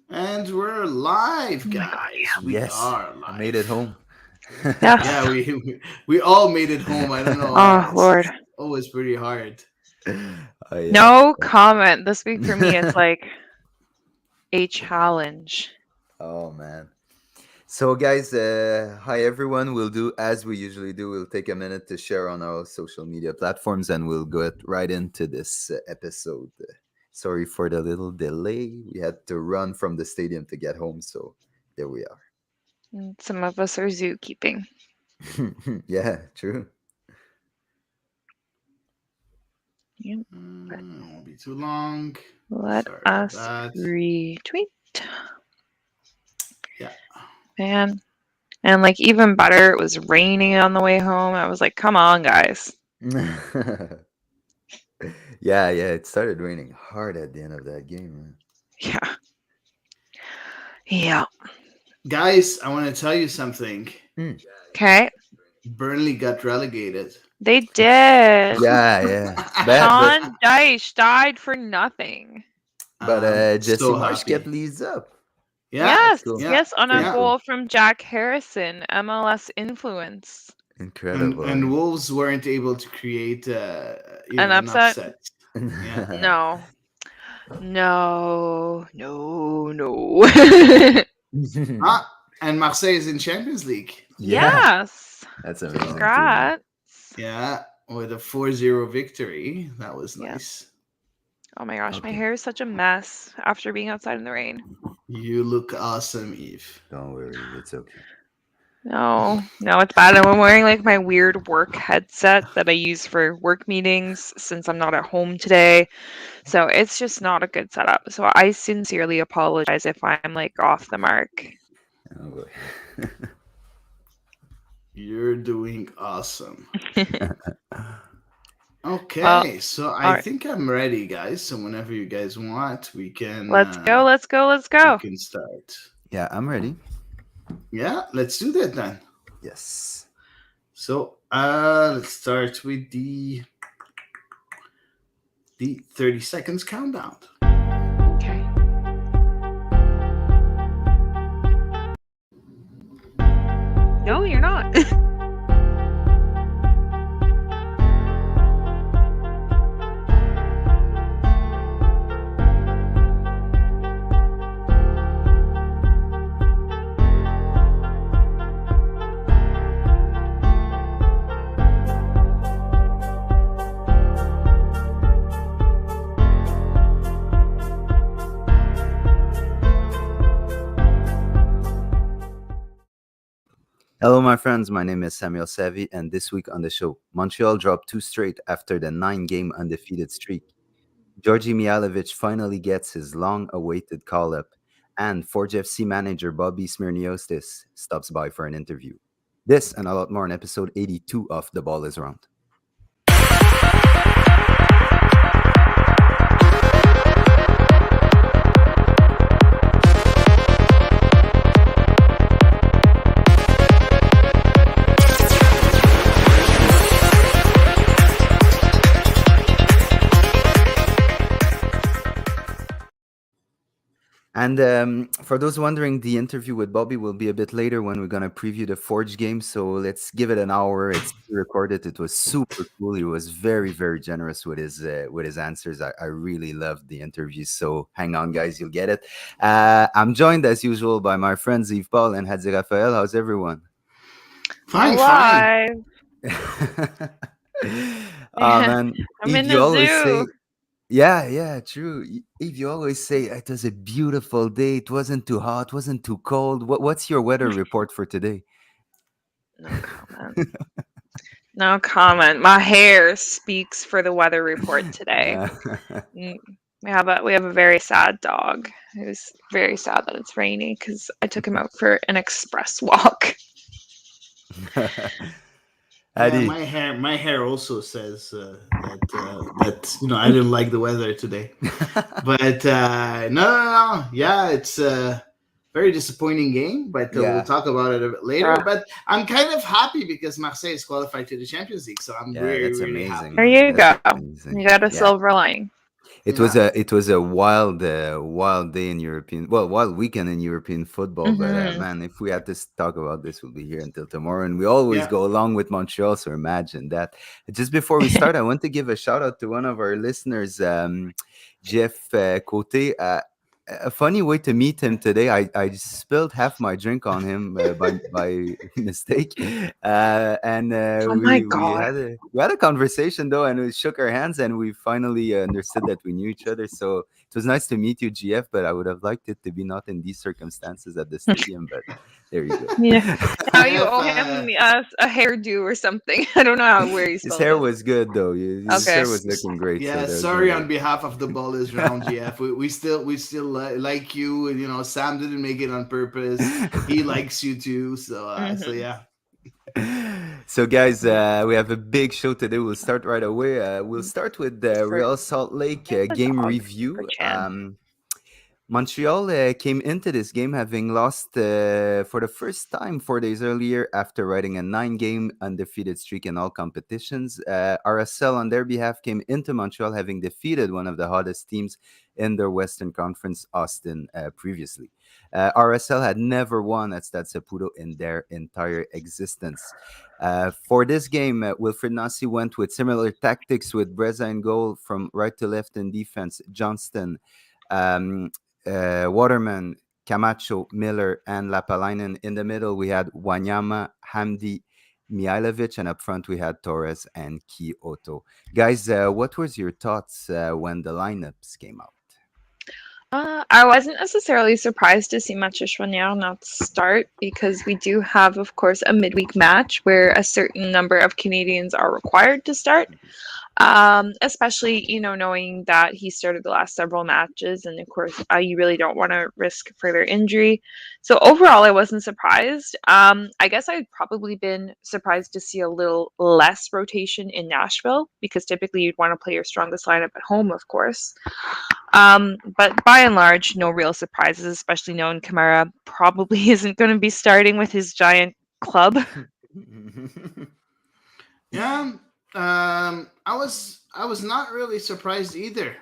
And we're live, Oh my God, guys. yeah. We Yes, are I made it live. home. Yeah, Yes. we all made it home. I don't know. Oh, It's Lord. always pretty hard. Oh yeah. No comment. This week for me, it's like a challenge. Oh man. So guys, hi everyone. We'll do as we usually do. We'll take a minute to share on our social media platforms, and we'll get right into this episode. Sorry for the little delay. We had to run from the stadium to get home, so there we are. And some of us are zookeeping. Yeah, true. Yep. Won't be too long. Let Sorry about us that. retweet. Yeah. Man. And like even better, it was raining on the way home. I was like, come on, guys. Yeah, yeah. It started raining hard at the end of that game. Yeah. Yeah. Guys, I want to tell you something. Man. Okay. Burnley got relegated. They did. Yeah, yeah. But Sean Dyche died for nothing. Jesse So Marsh kept happy. Leeds up. Yeah. That's Yes, cool. Yeah. yes, on a Pretty Yeah. cool. goal from Jack Harrison, MLS influence. And Incredible. Wolves weren't able to create An an upset? upset. Yeah. No. No, no, no. Ah, and Marseille is in Champions League. Yeah, Yes. that's amazing too, man. Congrats. Yeah, with a 4-0 victory. That was Yeah. nice. Oh my gosh, my Okay, hair is such a mess after being outside in the rain. You look awesome, Eve. don't worry, it's okay. No, no, it's bad. I'm wearing like my weird work headset that I use for work meetings since I'm not at home today. So it's just not a good setup. So I sincerely apologize if I'm like off the mark. Oh boy. You're doing awesome. Well, Okay, so all I right. think I'm ready, guys. So whenever you guys want, Let's go, let's go, let's we go. can start. Yeah, I'm ready. Yeah, let's do that then. Yes. So let's start with the 30 seconds countdown. Okay. No, you're not. Hello, my friends. My name is Samuel Savy, and this week on the show, Montreal dropped two straight after the 9 game undefeated streak. Georgi Mihailovic finally gets his long awaited call up, and Forge FC manager Bobby Smyrniotis stops by for an interview. This and a lot more in episode 82 of The Ball is Round. And for those wondering, the interview with Bobby will be a bit later when we're gonna preview the Forge game. So let's give it an hour. It's recorded. It was super cool. He was very, very generous with his answers. I really loved the interview. So hang on, guys, you'll get it. I'm joined as usual by my friends Yves Paul and Hadzi Raphael. How's everyone? Fine, fine. Alive. Oh man, I'm Yves, in you the always zoo. say yeah, yeah, true. If you always say it was a beautiful day, it wasn't too hot, wasn't too cold. What's your weather report for today? No comment. No comment. My hair speaks for the weather report today. Uh, Mm, we have a very sad dog. It was very sad that it's rainy because I took him out for an express walk. Yeah, Adi, my hair also says that I didn't like the weather today. But no. Yeah, it's a very disappointing game, but we'll yeah, talk about it a bit later. But I'm kind of happy because Marseille is qualified to the Champions League, so I'm yeah, really, that's really amazing, happy. There man. you That's go. amazing. You got a Yeah, silver lining. Yeah, It was a wild day in European, well, wild weekend in European football. But Mm-hmm. man, if we had to talk about this, we'll be here until tomorrow, and we always yeah. go along with Montreal. So imagine that. Just before we start, I want to give a shout out to one of our listeners, Jeff Cote. A funny way to meet him today. I spilled half my drink on him by mistake, and Oh my god. we had a conversation though, and we shook our hands, and we finally understood that we knew each other. So it was nice to meet you, GF. But I would have liked it to be not in these circumstances at the stadium. But there you go. Yeah. Now you GF, owe him a hairdo or something. I don't know where you His spelled hair it. was good though. His Okay. hair was looking great, so yeah. there was no Sorry on worry. behalf of the ball is round, GF. We still like you, and Sam didn't make it on purpose. He likes you too, so Mm-hmm. yeah. So, guys, we have a big show today. We'll start right away. We'll start with the For Real Salt Lake the game dog, for review. Chan. Montreal came into this game having lost for the first time 4 days earlier after riding a 9-game undefeated streak in all competitions. RSL, on their behalf, came into Montreal having defeated one of the hottest teams in their Western Conference, Austin, previously. RSL had never won at Stade Saputo in their entire existence. For this game, Wilfred Nasi went with similar tactics with Breza in goal from right to left in defense, Johnston, um, Waterman, Camacho, Miller, and Lapalainen. In the middle, we had Wanyama, Hamdi, Mihailovic, and up front we had Torres and Kyoto. Guys, what was your thoughts when the lineups came out? I wasn't necessarily surprised to see Mathieu Choinière not start because we do have, of course, a midweek match where a certain number of Canadians are required to start. Especially, knowing that he started the last several matches, and of course, you really don't want to risk further injury. So overall, I wasn't surprised. I guess I'd probably been surprised to see a little less rotation in Nashville because typically you'd want to play your strongest lineup at home, of course. But by and large, no real surprises, especially knowing Kamara probably isn't going to be starting with his giant club. Yeah, I was not really surprised either.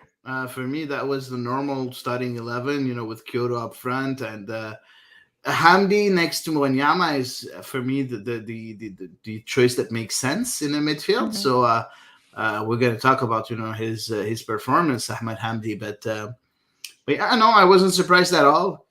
For me, that was the normal starting 11. With Kyoto up front and Hamdi next to Wanyama is for me the choice that makes sense in the midfield. Hmm. So we're going to talk about his performance, Ahmed Hamdi, but yeah, no, I wasn't surprised at all.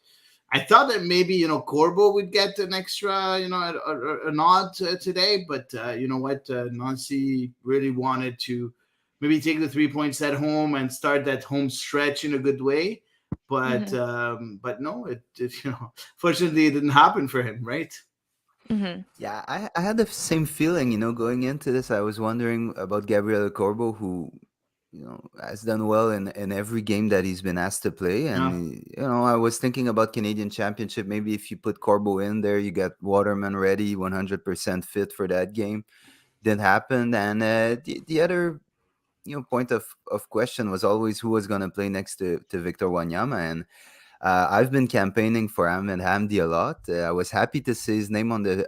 I thought that maybe Corbo would get an extra a nod today, but you know what, Nancy really wanted to maybe take the 3 points at home and start that home stretch in a good way, but Hmm. no, it fortunately it didn't happen for him, right? Hmm. Yeah, I had the same feeling, going into this. I was wondering about Gabriel Corbo, who, has done well in every game that he's been asked to play. Yeah. And, I was thinking about Canadian Championship. Maybe if you put Corbo in there, you got Waterman ready, 100% fit for that game. Didn't happen. And the other, point of question was always who was going to play next to Victor Wanyama. And I've been campaigning for Ahmed Hamdi a lot. I was happy to see his name on the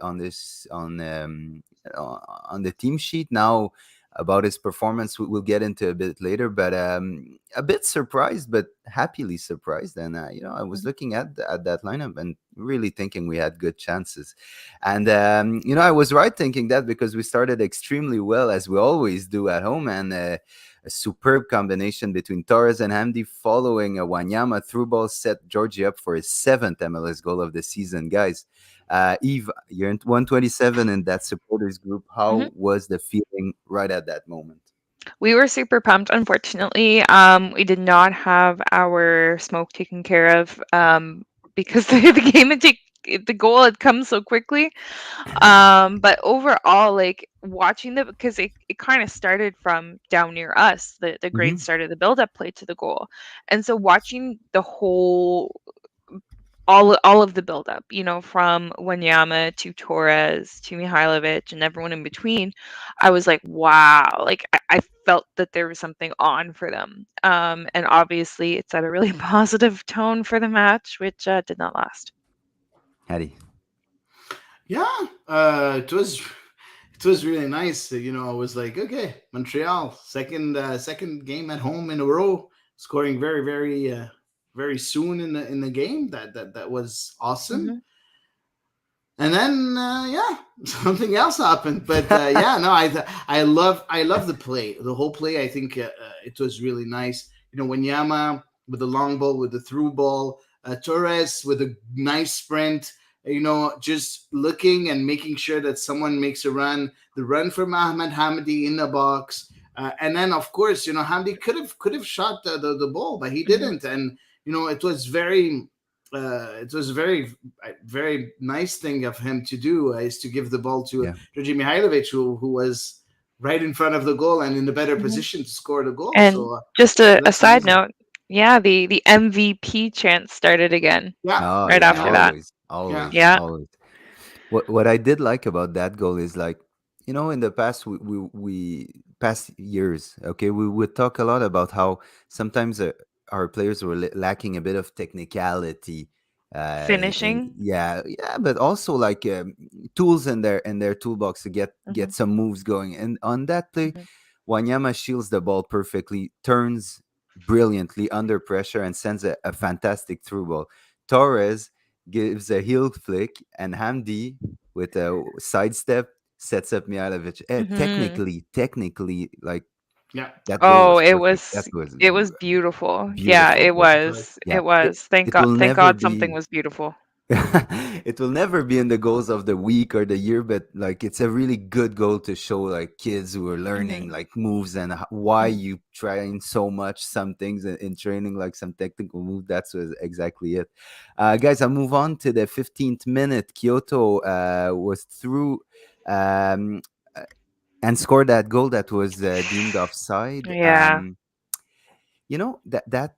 team sheet. Now, about his performance, we'll get into a bit later. But a bit surprised, but happily surprised. And I was looking at that lineup and really thinking we had good chances. And I was right thinking that because we started extremely well as we always do at home, and a superb combination between Torres and Hamdi following a Wanyama through ball set Georgie up for his 7th MLS goal of the season. Guys, Eve, you're in 127 in that supporters group. Hmm. How was the feeling right at that moment? We were super pumped. Unfortunately, we did not have our smoke taken care of because the goal had come so quickly. But overall, like watching because it kind of started from down near us. The great Hmm. start of the build up play to the goal, and so watching the whole all of the buildup, from Wanyama to Torres to Mihailovic and everyone in between, I was like, wow, like I felt that there was something on for them. And obviously it set a really positive tone for the match, which did not last. Hattie. Yeah, it was really nice. I was like, okay, Montreal, second game at home in a row. scoring very soon in the game. That was awesome. Hmm. And then yeah, something else happened. But yeah, no, I love the play, the whole play. I think it was really nice. You know, when Yama with the long ball, with the through ball, Torres with a nice sprint. You know, just looking and making sure that someone makes a run. The run from Ahmed Hamdi in the box, and then of course, you know, Hamdi could have shot the ball, but he Hmm. didn't. And you know, it was very nice thing of him to do is to give the ball to Yeah. Georgi Mihailovic, who was right in front of the goal and in the better Hmm. position to score the goal. And So just so a that's side amazing. note, yeah, the MVP chant started again Yeah, Oh right yeah, after yeah, that. always, yeah. always, Yeah. always. What I did like about that goal is like, you know, in the past we past years, okay, we would talk a lot about how sometimes our players were lacking a bit of technicality. Finishing. Yeah, yeah, but also like tools in their toolbox to Hmm. get some moves going. And on that play, Hmm. Wanyama shields the ball perfectly, turns brilliantly under pressure, and sends a fantastic through ball. Torres gives a heel flick, and Hamdi with a sidestep sets up Mihailovic. Hmm. Technically, like Yeah, that goal Oh, was perfect. That was it was beautiful. Yeah, beautiful. it Yeah, it was. was. yeah. It was. It will Thank never God something be. was beautiful. It will never be in the goals of the week or the year, but like it's a really good goal to show like kids who are learning Hmm. like moves and why Hmm. you train so much some things in training, like some technical move. That's exactly it. Guys, I'll move on to the 15th minute. Kyoto was through um, uh, and scored that goal that was deemed offside. Yeah. You know that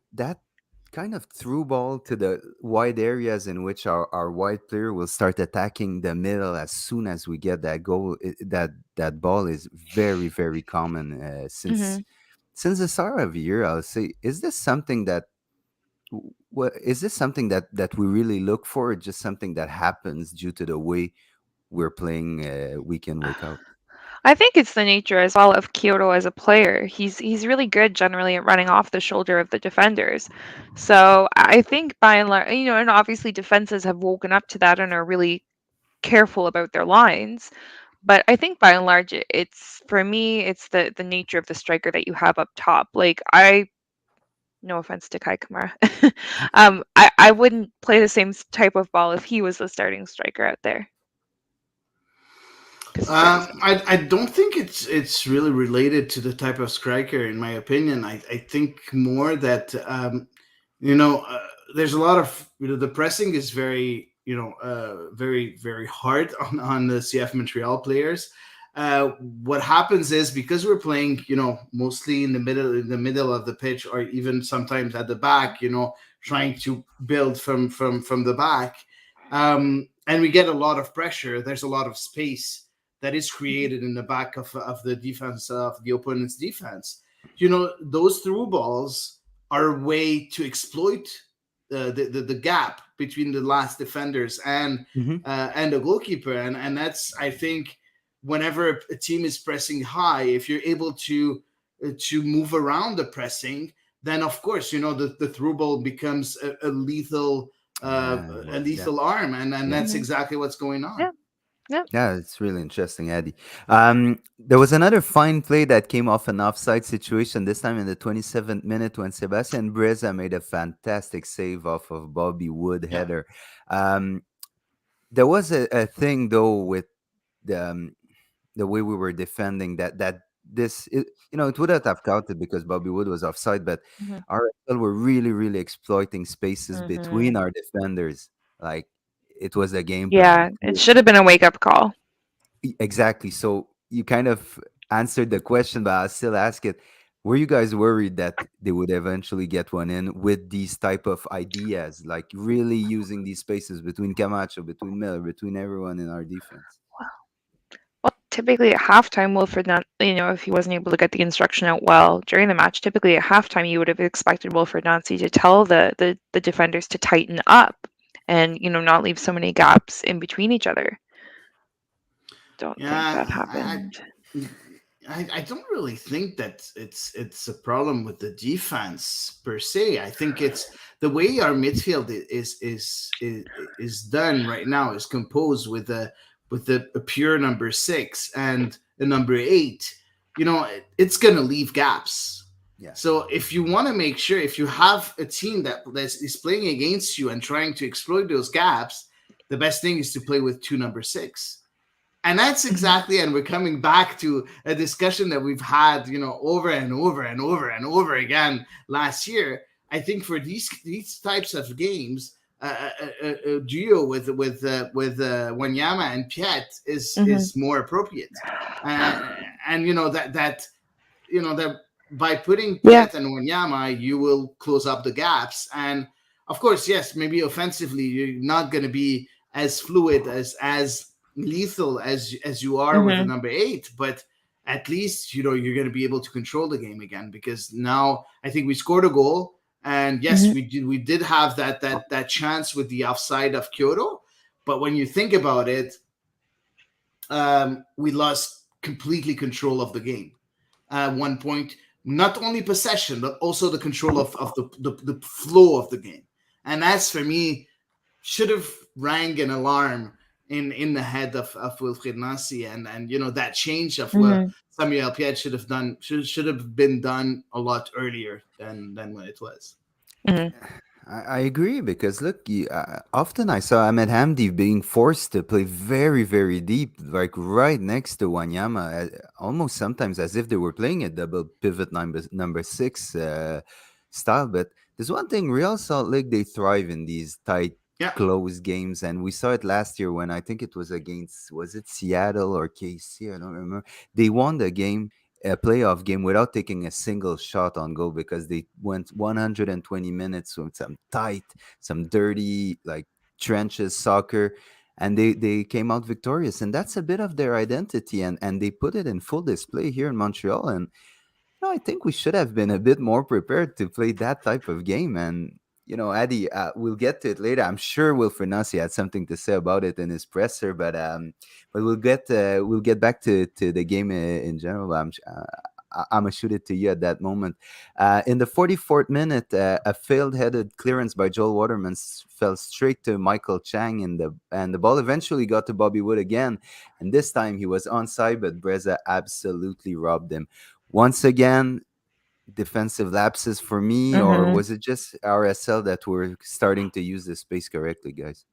kind of through ball to the wide areas in which our wide player will start attacking the middle as soon as we get that goal. That ball is very common Hmm. since the start of the year. I'll say, is this something that what is this something that we really look for, or just something that happens due to the way we're playing week in week out? I think it's the nature as well of Kyoto as a player. He's really good generally at running off the shoulder of the defenders. So I think by and large, you know, and obviously defenses have woken up to that and are really careful about their lines. But I think by and large, it's for me, it's the nature of the striker that you have up top. Like no offense to Kai Kamara, I wouldn't play the same type of ball if he was the starting striker out there because he's very smart. I don't think it's really related to the type of striker, in my opinion. I think more that you know, there's a lot of, you know, the pressing is very, you know, very hard on the CF Montreal players. What happens is, because we're playing, you know, mostly in the middle of the pitch, or even sometimes at the back, you know, trying to build from the back, and we get a lot of pressure. There's a lot of space that is Mhm. created in the back of the defense, of the opponent's defense. You know, those through balls are a way to exploit the gap between the last defenders and the goalkeeper, and that's, I think, whenever a team is pressing high, if you're able to move around the pressing, then of course, you know, the through ball becomes Yeah, a yeah, lethal arm, and yeah. that's Mhm. exactly what's going on. Yeah. Yeah. Yeah, it's really interesting, Eddie. There was another fine play that came off an offside situation, this time in the 27th minute when Sebastian Breza made a fantastic save off of Bobby Wood Yeah. header. Um, there was a thing, though, with the, the way we were defending that you know, it wouldn't have counted because Bobby Wood was offside, but Mhm. RSL were really exploiting spaces between Mhm. our defenders. Like, it was a game plan. Yeah, it should have been a wake-up call. Exactly. So you kind of answered the question, but I'll still ask it. Were you guys worried that they would eventually get one in with these type of ideas, like really using these spaces between Camacho, between Miller, between everyone in our defense? Well, typically at halftime, Wilfred, not, you know, if he wasn't able to get the instruction out well during the match, typically at halftime, you would have expected Wilfred Nancy to tell the defenders to tighten up and, you know, not leave so many gaps in between each other. Don't think Yeah, that happened. I don't really think that it's a problem with the defense per se. I think it's the way our midfield is done right now is composed with a pure number six and a number eight. It's gonna leave gaps. Yeah. So if you want to make sure, if you have a team that is playing against you and trying to exploit those gaps, the best thing is to play with two number six. And that's Mhm. exactly, and we're coming back to a discussion that we've had, over and over and over and over again last year. I think for these types of games, a duo with Wanyama and Piet Mhm. is more appropriate, uh, and that by putting Yeah. Piet and Wanyama, you will close up the gaps. And of course, yes, maybe offensively, you're not going to be as fluid as lethal as you are with the Mhm. number eight, but at least you're going to be able to control the game again, because now I think we scored a goal. And yes, Mhm. we did have that chance with the offside of Kyoto, but when you think about it, we lost completely control of the game at one point. Not only possession, but also the control of the flow of the game. And that's, for me, should have rang an alarm in the head of Wilfried Nancy. And that change of Mhm. Samuel Piet should have been done a lot earlier than when it was. Mhm. I agree because look, often I saw Ahmed Hamdi being forced to play very, very deep, like right next to Wanyama, almost sometimes as if they were playing a double pivot number six style. But there's one thing: Real Salt Lake, they thrive in these tight, Yeah. close games, and we saw it last year when I think it was against, was it Seattle or KC? I don't remember. They won the game, a playoff game, without taking a single shot on goal because they went 120 minutes with some tight, some dirty, like trenches soccer, and they came out victorious. And that's a bit of their identity, and they put it in full display here in Montreal. And I think we should have been a bit more prepared to play that type of game. And Addy, we'll get to it later. I'm sure Will Fernassi had something to say about it in his presser, but we'll get back to the game in general. I'm gonna shoot it to you at that moment. In the 44th minute, a failed-headed clearance by Joel Waterman fell straight to Michael Chang, and the ball eventually got to Bobby Wood again. And this time he was onside, but Breza absolutely robbed him. Once again, defensive lapses for me, or Mhm. was it just RSL that were starting to use the space correctly, guys?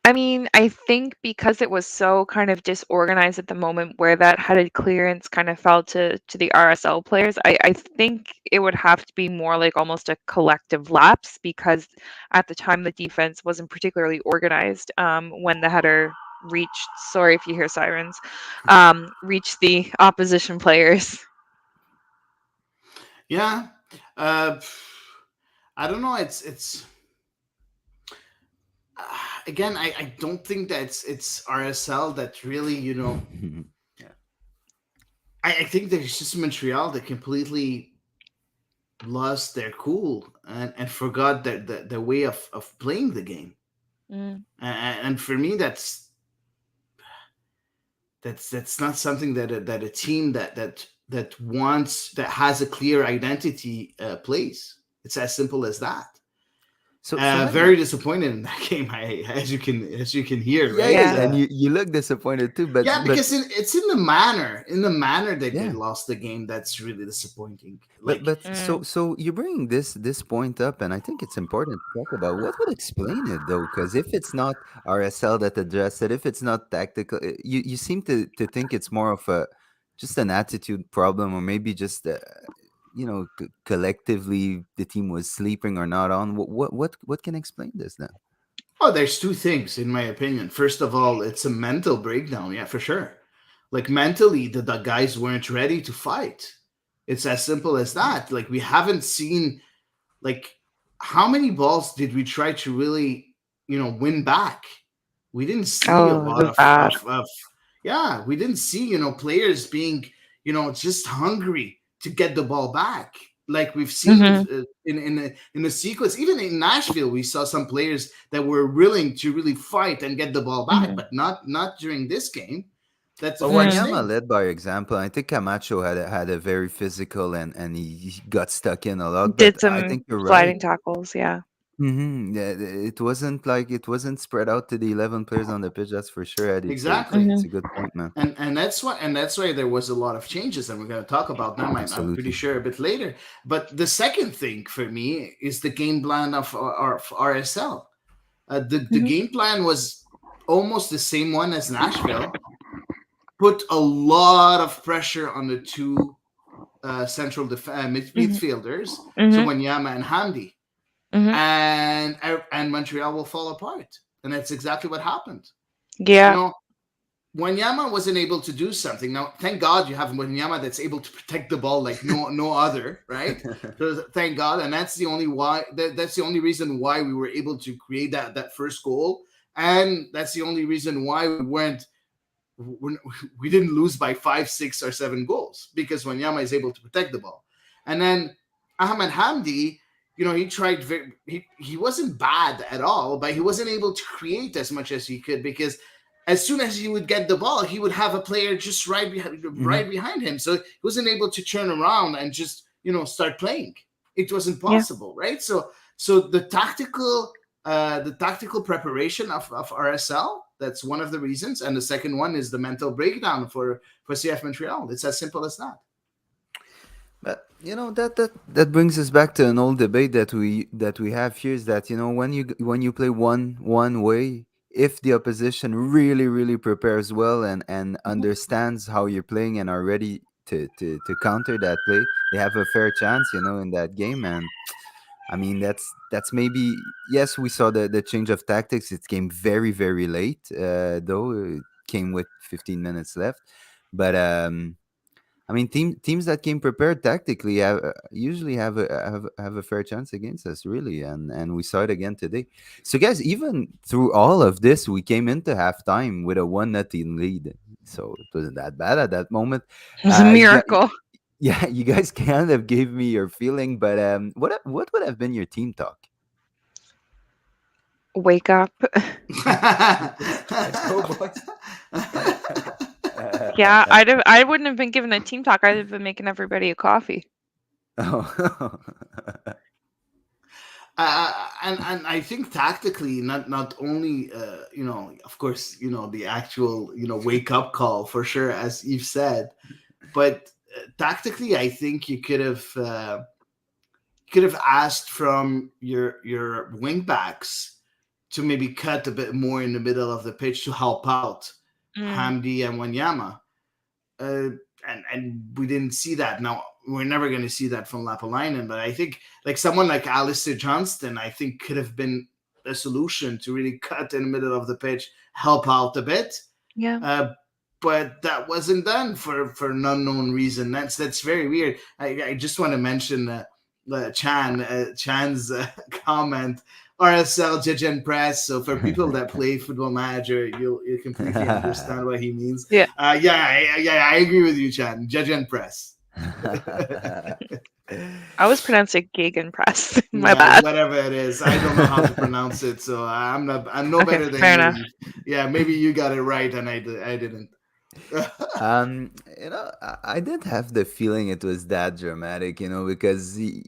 I mean, I think because it was so kind of disorganized at the moment where that headed clearance kind of fell to the RSL players, I think it would have to be more like almost a collective lapse because at the time the defense wasn't particularly organized when the header reached, sorry if you hear sirens, reached the opposition players. Yeah. uh I don't know. It's again, I don't think that it's RSL that really, Yeah. I think there's just Montreal that completely lost their cool and forgot their way of playing the game. Mm. And for me, that's not something that a team that has a clear identity plays. It's as simple as that. So Very Eddie, disappointed in that game, as you can hear, yeah, right? yeah, Yeah. and you look disappointed too, but Yeah, because it's in the manner that they yeah. lost the game that's really disappointing. But Like, but so Mm. so you're bringing this point up, and I think it's important to talk about what would explain it though, because if it's not RSL that addressed it, if it's not tactical, you seem to think it's more of a just an attitude problem, or maybe just collectively the team was sleeping or not on. What can explain this then? oh, there's two things in my opinion. First of all, it's a mental breakdown. Yeah, for sure. Like, mentally, the guys weren't ready to fight. It's as simple as that. Like, we haven't seen, like, how many balls did we try to really win back? We didn't see a Oh, it lot was of bad. yeah, we didn't see players being just hungry to get the ball back, like we've seen Mhm. in the sequence. Even in Nashville, we saw some players that were willing to really fight and get the ball back, Mhm. but not during this game. That's the But first Mm. Wanyama thing. led by example. I think Camacho had a very physical and he got stuck in a lot. But Did I some think you're right. sliding tackles, yeah. Yeah, it wasn't spread out to the 11 players on the pitch. That's for sure, Eddie. Exactly. It's Mhm. a good point, man. And that's why there was a lot of changes, and we're going to talk about them. I'm pretty Absolutely. sure a bit later. But the second thing for me is the game plan of RSL. The Mhm. game plan was almost the same one as Nashville. Put a lot of pressure on the two central Mhm. midfielders, so Mhm. Wanyama and Hamdi, Mhm. and Montreal will fall apart, and that's exactly what happened. You Yeah. know, Wanyama wasn't able to do something. Now, thank God you have Wanyama that's able to protect the ball like no other, right? So thank God, and that's the only reason why we were able to create that first goal, and that's the only reason why we we didn't lose by 5, 6, or 7 goals because Wanyama is able to protect the ball. And then Ahmed Hamdi, he tried. He wasn't bad at all, but he wasn't able to create as much as he could because as soon as he would get the ball, he would have a player just Hmm. right behind him. So he wasn't able to turn around and just start playing. It wasn't Yeah. possible, right? So the tactical preparation of RSL. That's one of the reasons, and the second one is the mental breakdown for CF Montreal. It's as simple as that. But that brings us back to an old debate that we have here is that when you play one way, if the opposition really really prepares well and Mhm. understands how you're playing and are ready to counter that play, they have a fair chance, in that game. And I mean, that's maybe, yes, we saw the change of tactics. It came very very late, though it came with 15 minutes left. But I mean, teams that came prepared tactically usually have a fair chance against us, really, and we saw it again today. So, guys, even through all of this, we came into halftime with a 1-0 lead. So it wasn't that bad at that moment. It was a You got, miracle. yeah, you guys kind of gave me your feeling, but what would have been your team talk? Wake up. Let's go, boys. Yeah, I wouldn't have been given a team talk. I'd have been making everybody a coffee. Oh. And I think tactically, not only of course, the actual wake up call for sure, as you've said, but tactically, I think you could have asked from your wing backs to maybe cut a bit more in the middle of the pitch to help out Mm. Hamdi and Wanyama. Uh, and we didn't see that. Now we're never going to see that from Lapalainen, but I think like someone like Alistair Johnston, I think could have been a solution to really cut in the middle of the pitch, help out a bit. Yeah. Uh, but that wasn't done for an unknown reason. That's very weird. I just want to mention Chan's comment. RSL Judge and Press. So for people that play Football Manager, you completely understand what he means. Yeah. I agree with you, Chan. Judge and Press. I was pronouncing Gegenpress. My Yeah, bad. whatever it is, I don't know how to pronounce it, so I'm no Okay, better than fair you. enough. Yeah, maybe you got it right and I didn't. I did have the feeling it was that dramatic, because you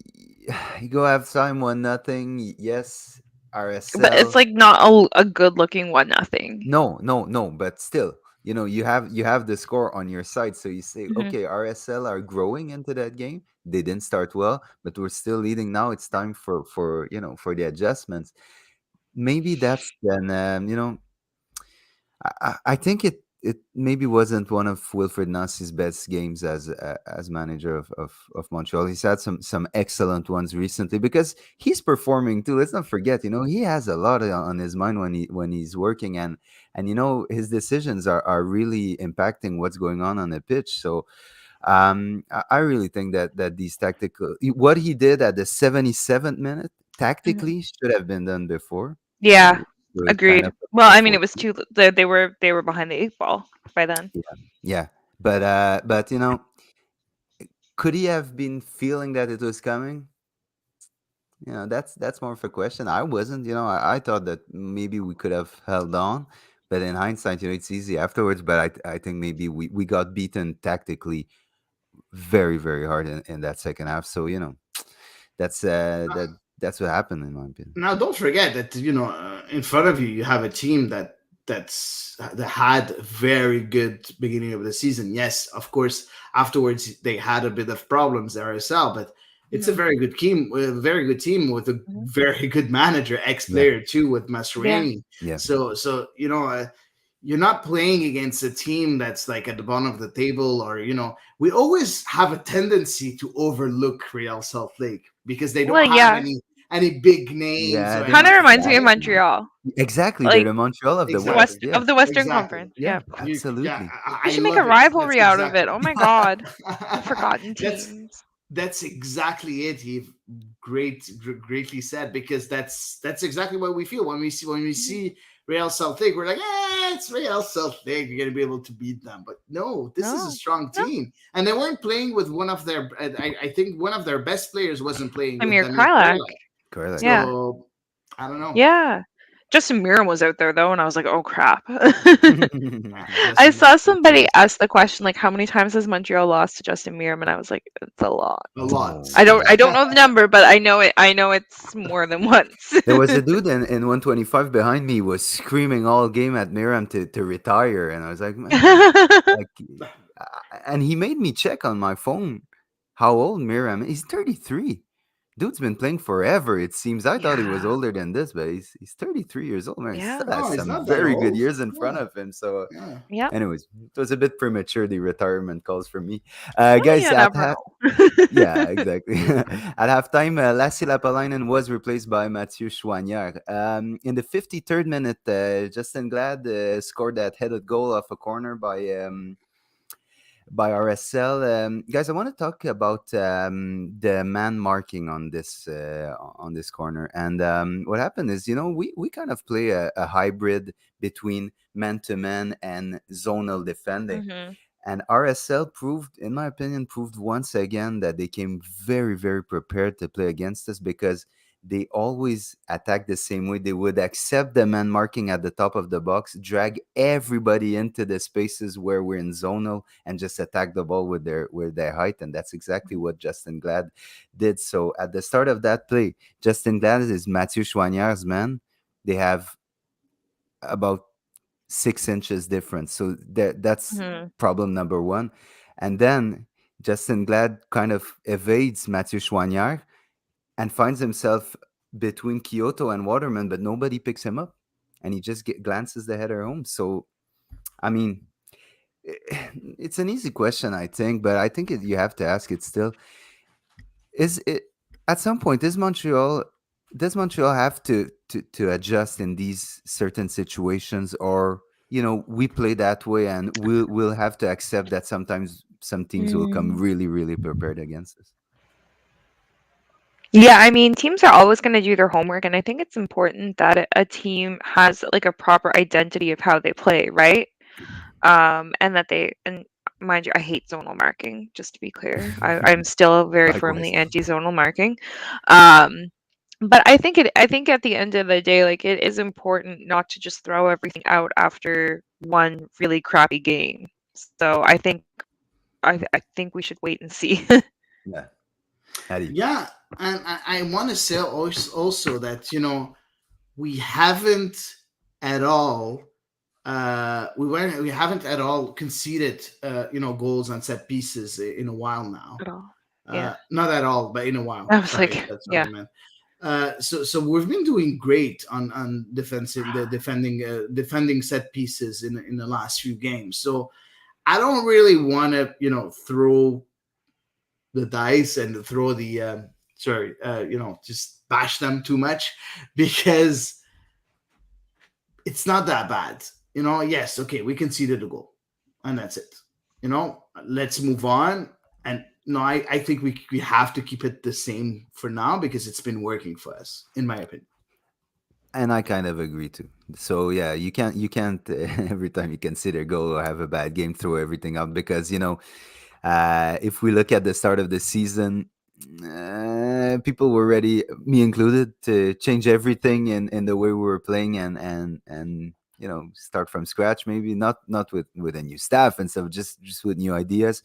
go have time 1-0. Yes, But it's RSL. like not a good looking one nothing. No, no, no. But still, you have the score on your side, so you say, Mhm. okay, RSL are growing into that game. They didn't start well, but we're still leading now. It's time for the adjustments. Maybe that's then I think it maybe wasn't one of Wilfred Nassi's best games as manager of Montreal. He's had some excellent ones recently because he's performing too. Let's not forget, he has a lot on his mind when he's working, and his decisions are really impacting what's going on the pitch. So I really think that these tactical what he did at the 77th minute Mhm. tactically should have been done before. Yeah, So it kind agreed. of Well, I mean, before. it was too. They were behind the eight ball by then. Yeah, yeah, but could he have been feeling that it was coming? That's more of a question. I wasn't. I thought that maybe we could have held on, But in hindsight, it's easy afterwards. But I think maybe we got beaten tactically very, very hard in that second half. So that's that's what happened in my opinion. Now, don't forget that in front of you, you have a team that had a very good beginning of the season. Yes, of course, afterwards they had a bit of problems there as well, but it's a Mhm. very good team with a Mhm. very good manager, Yeah, ex-player too, with Yeah. Mastroeni. yeah, So you're not playing against a team that's like at the bottom of the table, or we always have a tendency to overlook Real Salt Lake because they Well, don't have yeah. any big names yeah. or They're Kind not of anything, reminds me of right? flashy. Montreal, Exactly, they're like the Montreal of the Exactly. West. West Yeah, of the Western Exactly. Conference. Yeah. Yeah. Yeah, absolutely. We I should make a love it. That's rivalry out of it. exactly Oh my god. The forgotten that's teams. that's exactly it. He greatly said, because that's exactly what we feel when we Mhm. see Real Salt Lake. We're like, it's Real Salt Lake. You're gonna be able to beat them, but no, this is a No. strong No. team, and they weren't playing with one of their. I think one of their best players wasn't playing with Amir them in Krylak. Kerala. Correct. Yeah. Yeah. So I don't know. Yeah. Justin Miram was out there though, and I was like, oh crap. I Justin saw somebody Miram, ask the question, like, how many times has Montreal lost to Justin Miram? And I was like, it's a lot. a lot. Oh, I don't know the number, but I know it's more than once. there was a dude in 125 behind me was screaming all game at Miram to retire, and I was like, man, like, and he made me check on my phone how old Miram is. He's 33. Dude's been playing forever. It seems. I thought he was Yeah. older than this, but he's 33 years old. Man, he Yeah. still has No, he's some not that very good old. years in front Yeah, of him. So, yeah. Yep. anyways, it was a bit premature the retirement calls for me, Well, guys. you never know. Yeah, exactly. At halftime, Lassi Lapalainen was replaced by Mathieu Chouanière. In the 53rd minute, Justin Glad scored that headed goal off a corner by RSL. Guys, I want to talk about the man marking on this corner. And what happened is, we kind of play a hybrid between man to man and zonal defending. Mhm. And RSL proved, in my opinion, proved once again that they came very, very prepared to play against us, because they always attack the same way. They would accept the man marking at the top of the box, drag everybody into the spaces where we're in zonal, and just attack the ball with their height. And that's exactly what Justin Glad did. So at the start of that play, Justin Glad is Mathieu Chouanière's man. They have about 6 inches difference. So that's Mhm. problem number one. And then Justin Glad kind of evades Mathieu Chouanière and finds himself between Kyoto and Waterman, but nobody picks him up. And he just glances the header home. So, I mean, it's an easy question, I think, but I think you have to ask it still. Is it at some point, does Montreal have to adjust in these certain situations, or we play that way, and we'll have to accept that sometimes some teams will come Mm. really, really prepared against us? Yeah, I mean, teams are always going to do their homework, and I think it's important that a team has like a proper identity of how they play, right? And that and mind you, I hate zonal marking, just to be clear. I'm still very Likewise. firmly anti-zonal marking. Um, but I think at the end of the day, like it is important not to just throw everything out after one really crappy game. So I think we should wait and see. Yeah. Eddie. Yeah, and I want to say also that we haven't at all we haven't at all conceded goals on set pieces in a while now. At all. Yeah. Not at all, but in a while. I was Sorry, like, that's what I yeah. meant. So we've been doing great on defending set pieces in the last few games. So I don't really want to throw the dice and throw the just bash them too much, because it's not that bad. Yes, okay, we conceded a goal, and that's it. Let's move on. And no, I think we have to keep it the same for now, because it's been working for us, in my opinion. And I kind of agree too. So yeah, you can't every time you consider goal or have a bad game throw everything up, because if we look at the start of the season, people were ready, me included, to change everything in the way we were playing, and start from scratch, maybe not with a new staff and stuff, just with new ideas.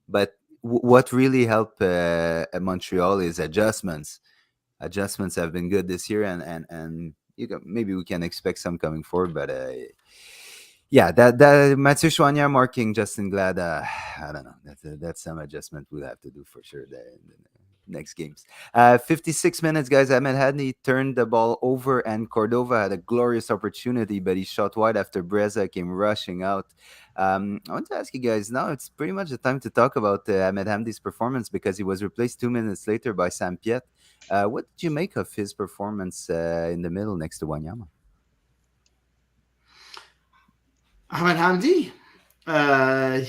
But what really helped Montreal is adjustments. Adjustments have been good this year, and maybe we can expect some coming forward. But yeah, that Mathieu Choignard marking Justin Glad, I don't know. That's some adjustment we'll have to do for sure there in the next games. 56 minutes, guys. Ahmed Hadni turned the ball over, and Cordova had a glorious opportunity, but he shot wide after Breza came rushing out. I want to ask you guys now. It's pretty much the time to talk about Ahmed Hamdi's performance because he was replaced 2 minutes later by Sam Piet. What did you make of his performance in the middle next to Wanyama? Ahmed Hamdi. Uh,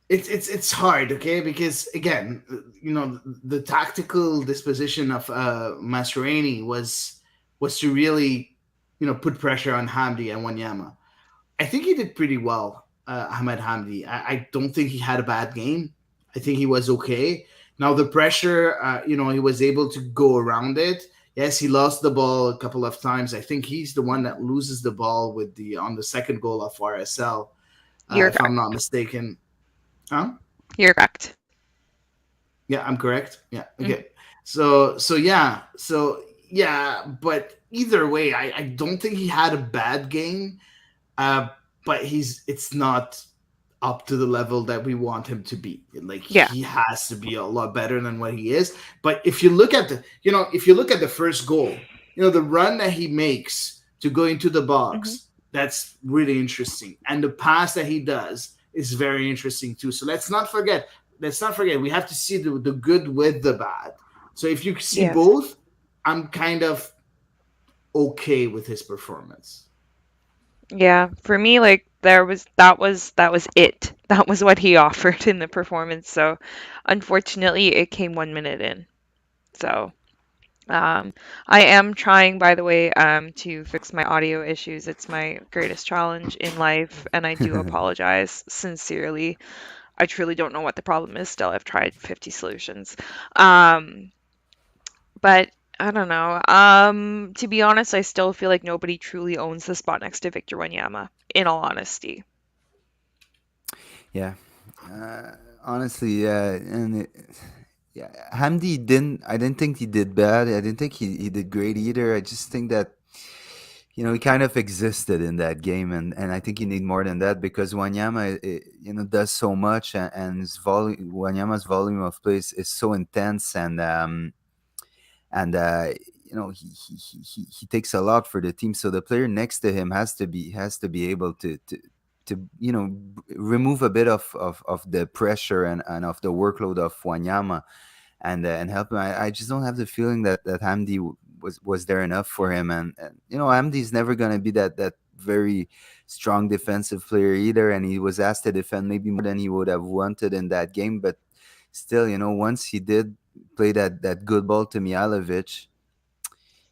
it's hard, okay, because again, the tactical disposition of Mastroeni was to really put pressure on Hamdi and Wanyama. I think he did pretty well, Ahmed Hamdi. I don't think he had a bad game. I think he was okay. Now the pressure, he was able to go around it. Yes, he lost the ball a couple of times. I think he's the one that loses the ball with the on the second goal of RSL, You're if I'm correct. not mistaken. Huh? You're correct. Yeah, I'm correct. Yeah. Mhm. Okay. So yeah. But either way, I don't think he had a bad game. Uh, but it's not up to the level that we want him to be. Like Yeah. he has to be a lot better than what he is. But if you look at the first goal, the run that he makes to go into the Hmm. box, that's really interesting. And the pass that he does is very interesting too. So let's not forget we have to see the good with the bad. So if you see Yes. both, I'm kind of okay with his performance. Yeah. For me, like that was it. That was what he offered in the performance. So, unfortunately, it came 1 minute in. So, um, I am trying, by the way, to fix my audio issues. It's my greatest challenge in life, and I do apologize sincerely. I truly don't know what the problem is still. I've tried 50 solutions. Um, but I don't know. To be honest, I still feel like nobody truly owns the spot next to Victor Wanyama, in all honesty. Yeah, honestly, yeah, yeah, Hamdi didn't. I didn't think he did bad. I didn't think he did great either. I just think that he kind of existed in that game, and I think you need more than that because Wanyama, does so much, and his volume, Wanyama's volume of plays is so intense, and he takes a lot for the team. So the player next to him has to be able to remove a bit of the pressure and of the workload of Wanyama and help him. I just don't have the feeling that Hamdi was there enough for him, and Hamdi's never gonna be that very strong defensive player either, and he was asked to defend maybe more than he would have wanted in that game, but still, once he did play that good ball to Mihailovic,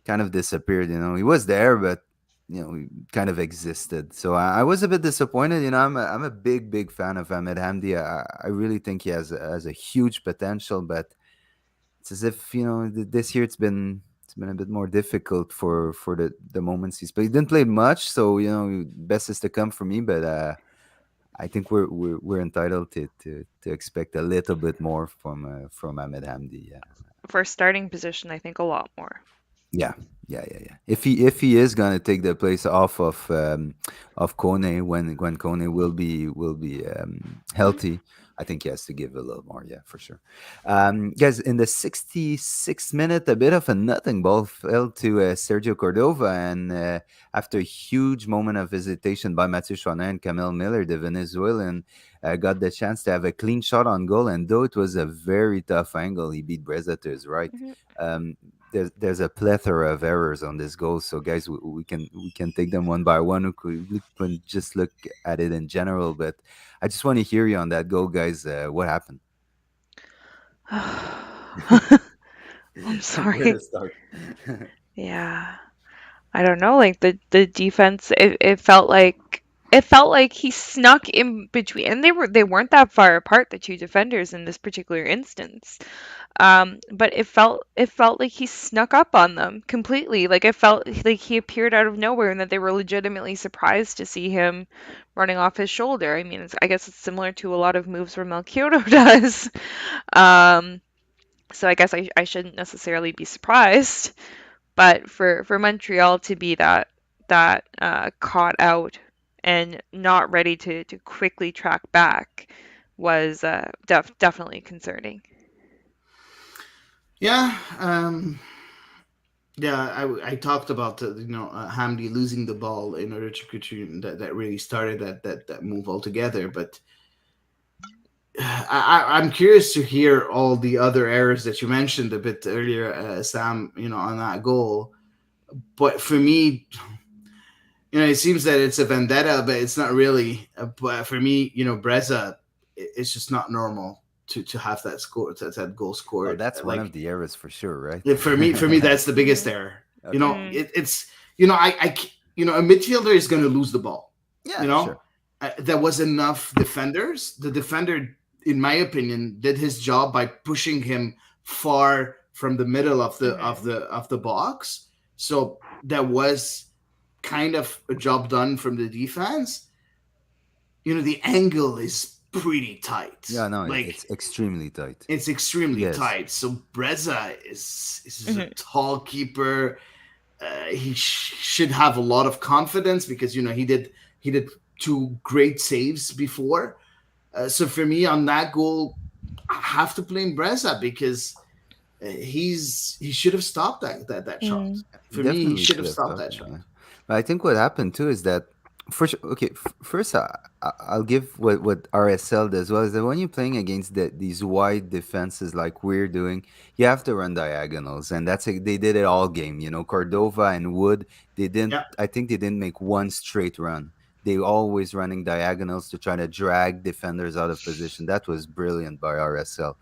kind of disappeared. He was there, but he kind of existed. So I was a bit disappointed. I'm a big fan of Ahmed Hamdi. I really think he has a huge potential, but it's as if this year it's been a bit more difficult for the moments he's played. He didn't play much, so best is to come for me. But I think we're entitled to expect a little bit more from Ahmed Hamdi. Yeah. For starting position, I think a lot more. Yeah, yeah. If he is gonna take the place off of Kone when Kone will be healthy, I think he has to give a little more. Yeah, for sure. Guys, in the 66th minute, a bit of a nothing ball fell to Sergio Cordova, and after a huge moment of hesitation by Mathieu Chouanet and Camille Miller, the Venezuelan got the chance to have a clean shot on goal, and though it was a very tough angle, he beat Breza to his right. Mhm. Um, there's a plethora of errors on this goal. So guys, we can take them one by one. We can just look at it in general, but I just want to hear you on that goal, guys. What happened? I'm Where to sorry. start? Yeah. I don't know, like the defense, it felt like it felt like he snuck in between, and they weren't that far apart, the two defenders in this particular instance. But it felt like he snuck up on them completely. Like it felt like he appeared out of nowhere, and that they were legitimately surprised to see him running off his shoulder. I mean, I guess it's similar to a lot of moves where Melchioro does. Um, so I guess I shouldn't necessarily be surprised. But for Montreal to be that caught out and not ready to quickly track back was definitely concerning. Yeah, yeah. I talked about Hamdi losing the ball in order to continue that really started that move altogether. But I'm curious to hear all the other errors that you mentioned a bit earlier, Sam. On that goal. But for me, it seems that it's a vendetta, but it's not really. But for me, Breza, it's just not normal to have that score, that goal Oh, scored. that's one of Like the errors for sure, right? for me, that's the biggest Mhm. error. Okay. It's a midfielder is going to lose the ball. You Yeah, know, sure. there was enough defenders. The defender, in my opinion, did his job by pushing him far from the middle of the of Mhm. the of the box. So there was kind of a job done from the defense. The angle is pretty tight. Yeah, no, Like it's extremely tight. it's extremely Yes. tight. So Breza is a Mhm. tall keeper. He should have a lot of confidence because he did two great saves before. So for me on that goal, I have to blame Breza because he should have stopped that shot. Mm. He For me, he definitely should should have have stopped stopped that it. shot. Yeah, but I think what happened too is that first, okay, first I'll give what RSL does well is that when you're playing against these wide defenses like we're doing, you have to run diagonals, and they did it all game. Cordova and Wood, they didn't. Yeah, I think they didn't make one straight run. They always running diagonals to try to drag defenders out of position. That was brilliant by RSL.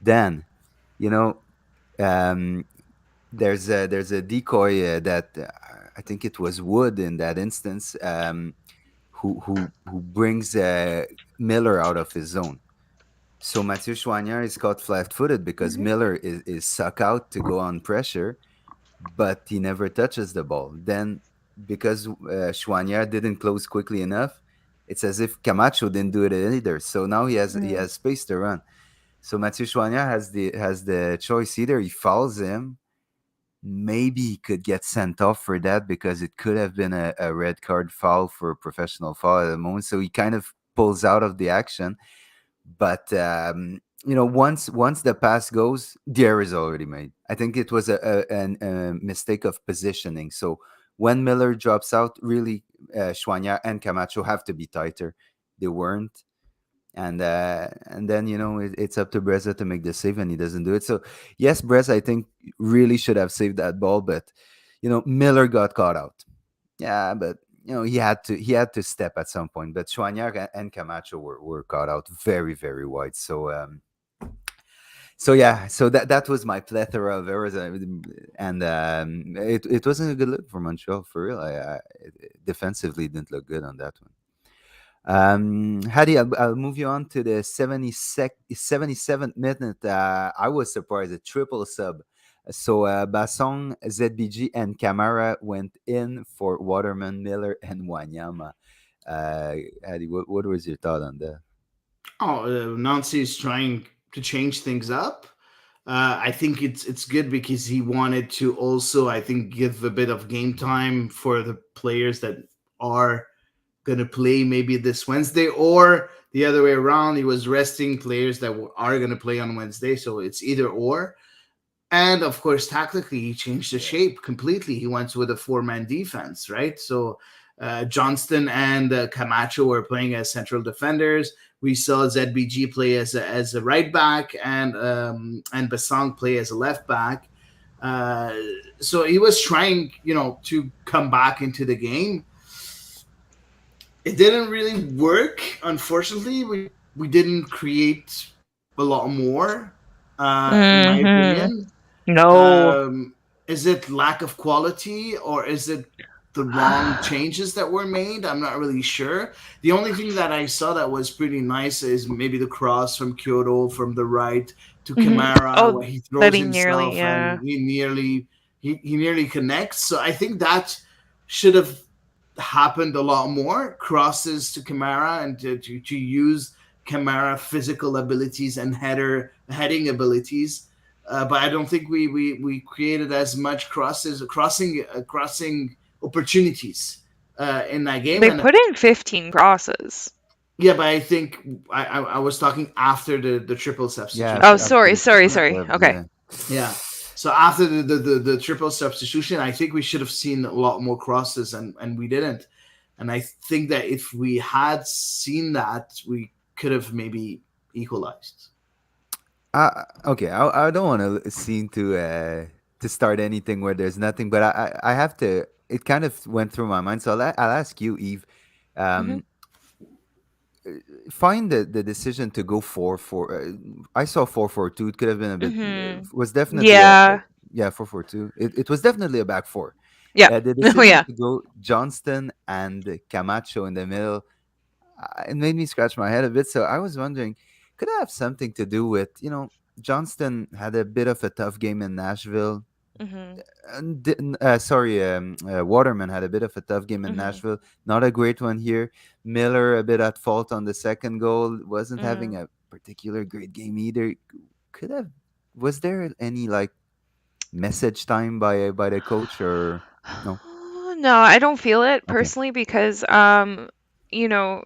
Then, you know. Um, there's a decoy that I think it was Wood in that instance, who brings Miller out of his zone. So Mathieu Chouanier is caught flat-footed because Mhm. Miller is suck out to go on pressure, but he never touches the ball. Then because Chouanier didn't close quickly enough, it's as if Camacho didn't do it either. So now he Mhm. has space to run. So Mathieu Chouanier has the choice: either he fouls him, maybe he could get sent off for that because it could have been a red card foul for a professional foul at the moment. So he kind of pulls out of the action. But once the pass goes, the error is already made. I think it was a mistake of positioning. So when Miller drops out, really, Schwanya and Camacho have to be tighter. They weren't. And then it's up to Breza to make the save, and he doesn't do it. So yes, Breza, I think, really should have saved that ball, but Miller got caught out. Yeah, but he had to step at some point. But Chouanier and Camacho were caught out very, very wide. So yeah, so that was my plethora of errors, and it wasn't a good look for Montreal for real. Defensively didn't look good on that one. Hadi, I'll move you on to the 77th minute. I was surprised, a triple sub. So Basson, ZBG, and Camara went in for Waterman, Miller, and Wanyama. Hadi, what was your thought on that? Oh, Nancy is trying to change things up. I think it's good because he wanted to also, I think, give a bit of game time for the players that are going to play maybe this Wednesday, or the other way around. He was resting players that are going to play on Wednesday, so it's either or. And of course, tactically, he changed the Yes. shape completely. He went with a four-man defense, right? So Johnston and Camacho were playing as central defenders. We saw ZBG play as a right back, and Basang play as a left back. Uh, so he was trying, to come back into the game. It didn't really work, unfortunately. We didn't create a lot more, in my Mhm. opinion. No. um, is it lack of quality, or is it? the wrong changes that were made. I'm not really sure. The only thing that I saw that was pretty nice is maybe the cross from Kyoto from the right to Kamara, Oh, where he that throws he nearly, himself yeah. and he nearly connects. So I think that should have happened a lot more. Crosses to Kamara and to use Kamara physical abilities and heading abilities. But I don't think we created as much crossing opportunities in that game. They And put in 15 crosses. yeah, but I think I was talking after the triple Yeah, Oh, substitution. after sorry, the sorry, Yeah, sorry. sub, Okay. yeah. yeah. So after the triple substitution, I think we should have seen a lot more crosses, and we didn't. And I think that if we had seen that, we could have maybe equalized. Okay, I don't want to seem to start anything where there's nothing, but I have to. It kind of went through my mind, so I'll ask you, Eve. Hmm. Um, Find the decision to go four. I saw 4-4-2. It could have been a bit. Hmm. Was definitely a Yeah. yeah 4-4-2. It was definitely a back four. Yeah. The Oh, decision yeah. to go Johnston and Camacho in the middle, it made me scratch my head a bit. So I was wondering, could it have something to do with Johnston had a bit of a tough game in Nashville. Hmm. Sorry, Waterman had a bit of a tough game in Hmm. Nashville. Not a great one here. Miller a bit at fault on the second goal. Wasn't having Hmm. a particular great game either. Could have. Was there any like message time by the coach or no? No, I don't feel it Okay. personally because, you know,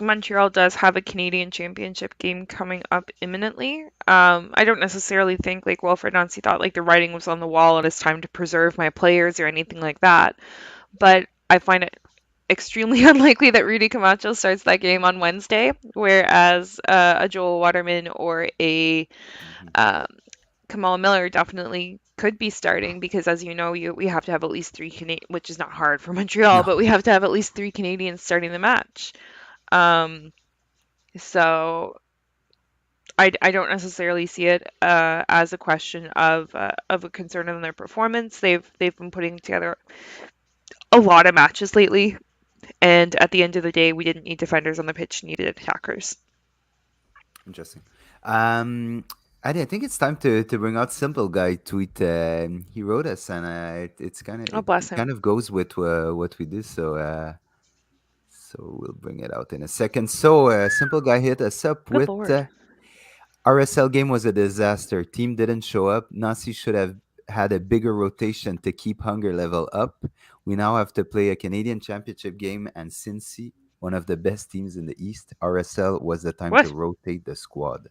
Montreal does have a Canadian Championship game coming up imminently. I don't necessarily think like Wilfred Nancy thought like the writing was on the wall and it's time to preserve my players or anything like that. But I find it extremely unlikely that Rudy Camacho starts that game on Wednesday, whereas a Joel Waterman or a Hmm. um, Kamal Miller definitely could be starting because, as you know, we have to have at least three which is not hard for Montreal, No. but we have to have at least three Canadians starting the match. Um, so I don't necessarily see it as a question of a concern on their performance. They've been putting together a lot of matches lately, and at the end of the day, we didn't need defenders on the pitch; needed attackers. Interesting. Um, Adi, I think it's time to bring out Simple Guy tweet. He wrote us, and it's kind of Oh, it, bless it kind him. of goes with what we do. So we'll bring it out in a second. So Simple Guy hit us up Good with lord. RSL game was a disaster. Team didn't show up. Nasi should have had a bigger rotation to keep hunger level up. We now have to play a Canadian Championship game, and Cincy, one of the best teams in the East, RSL was the time to What? rotate the squad.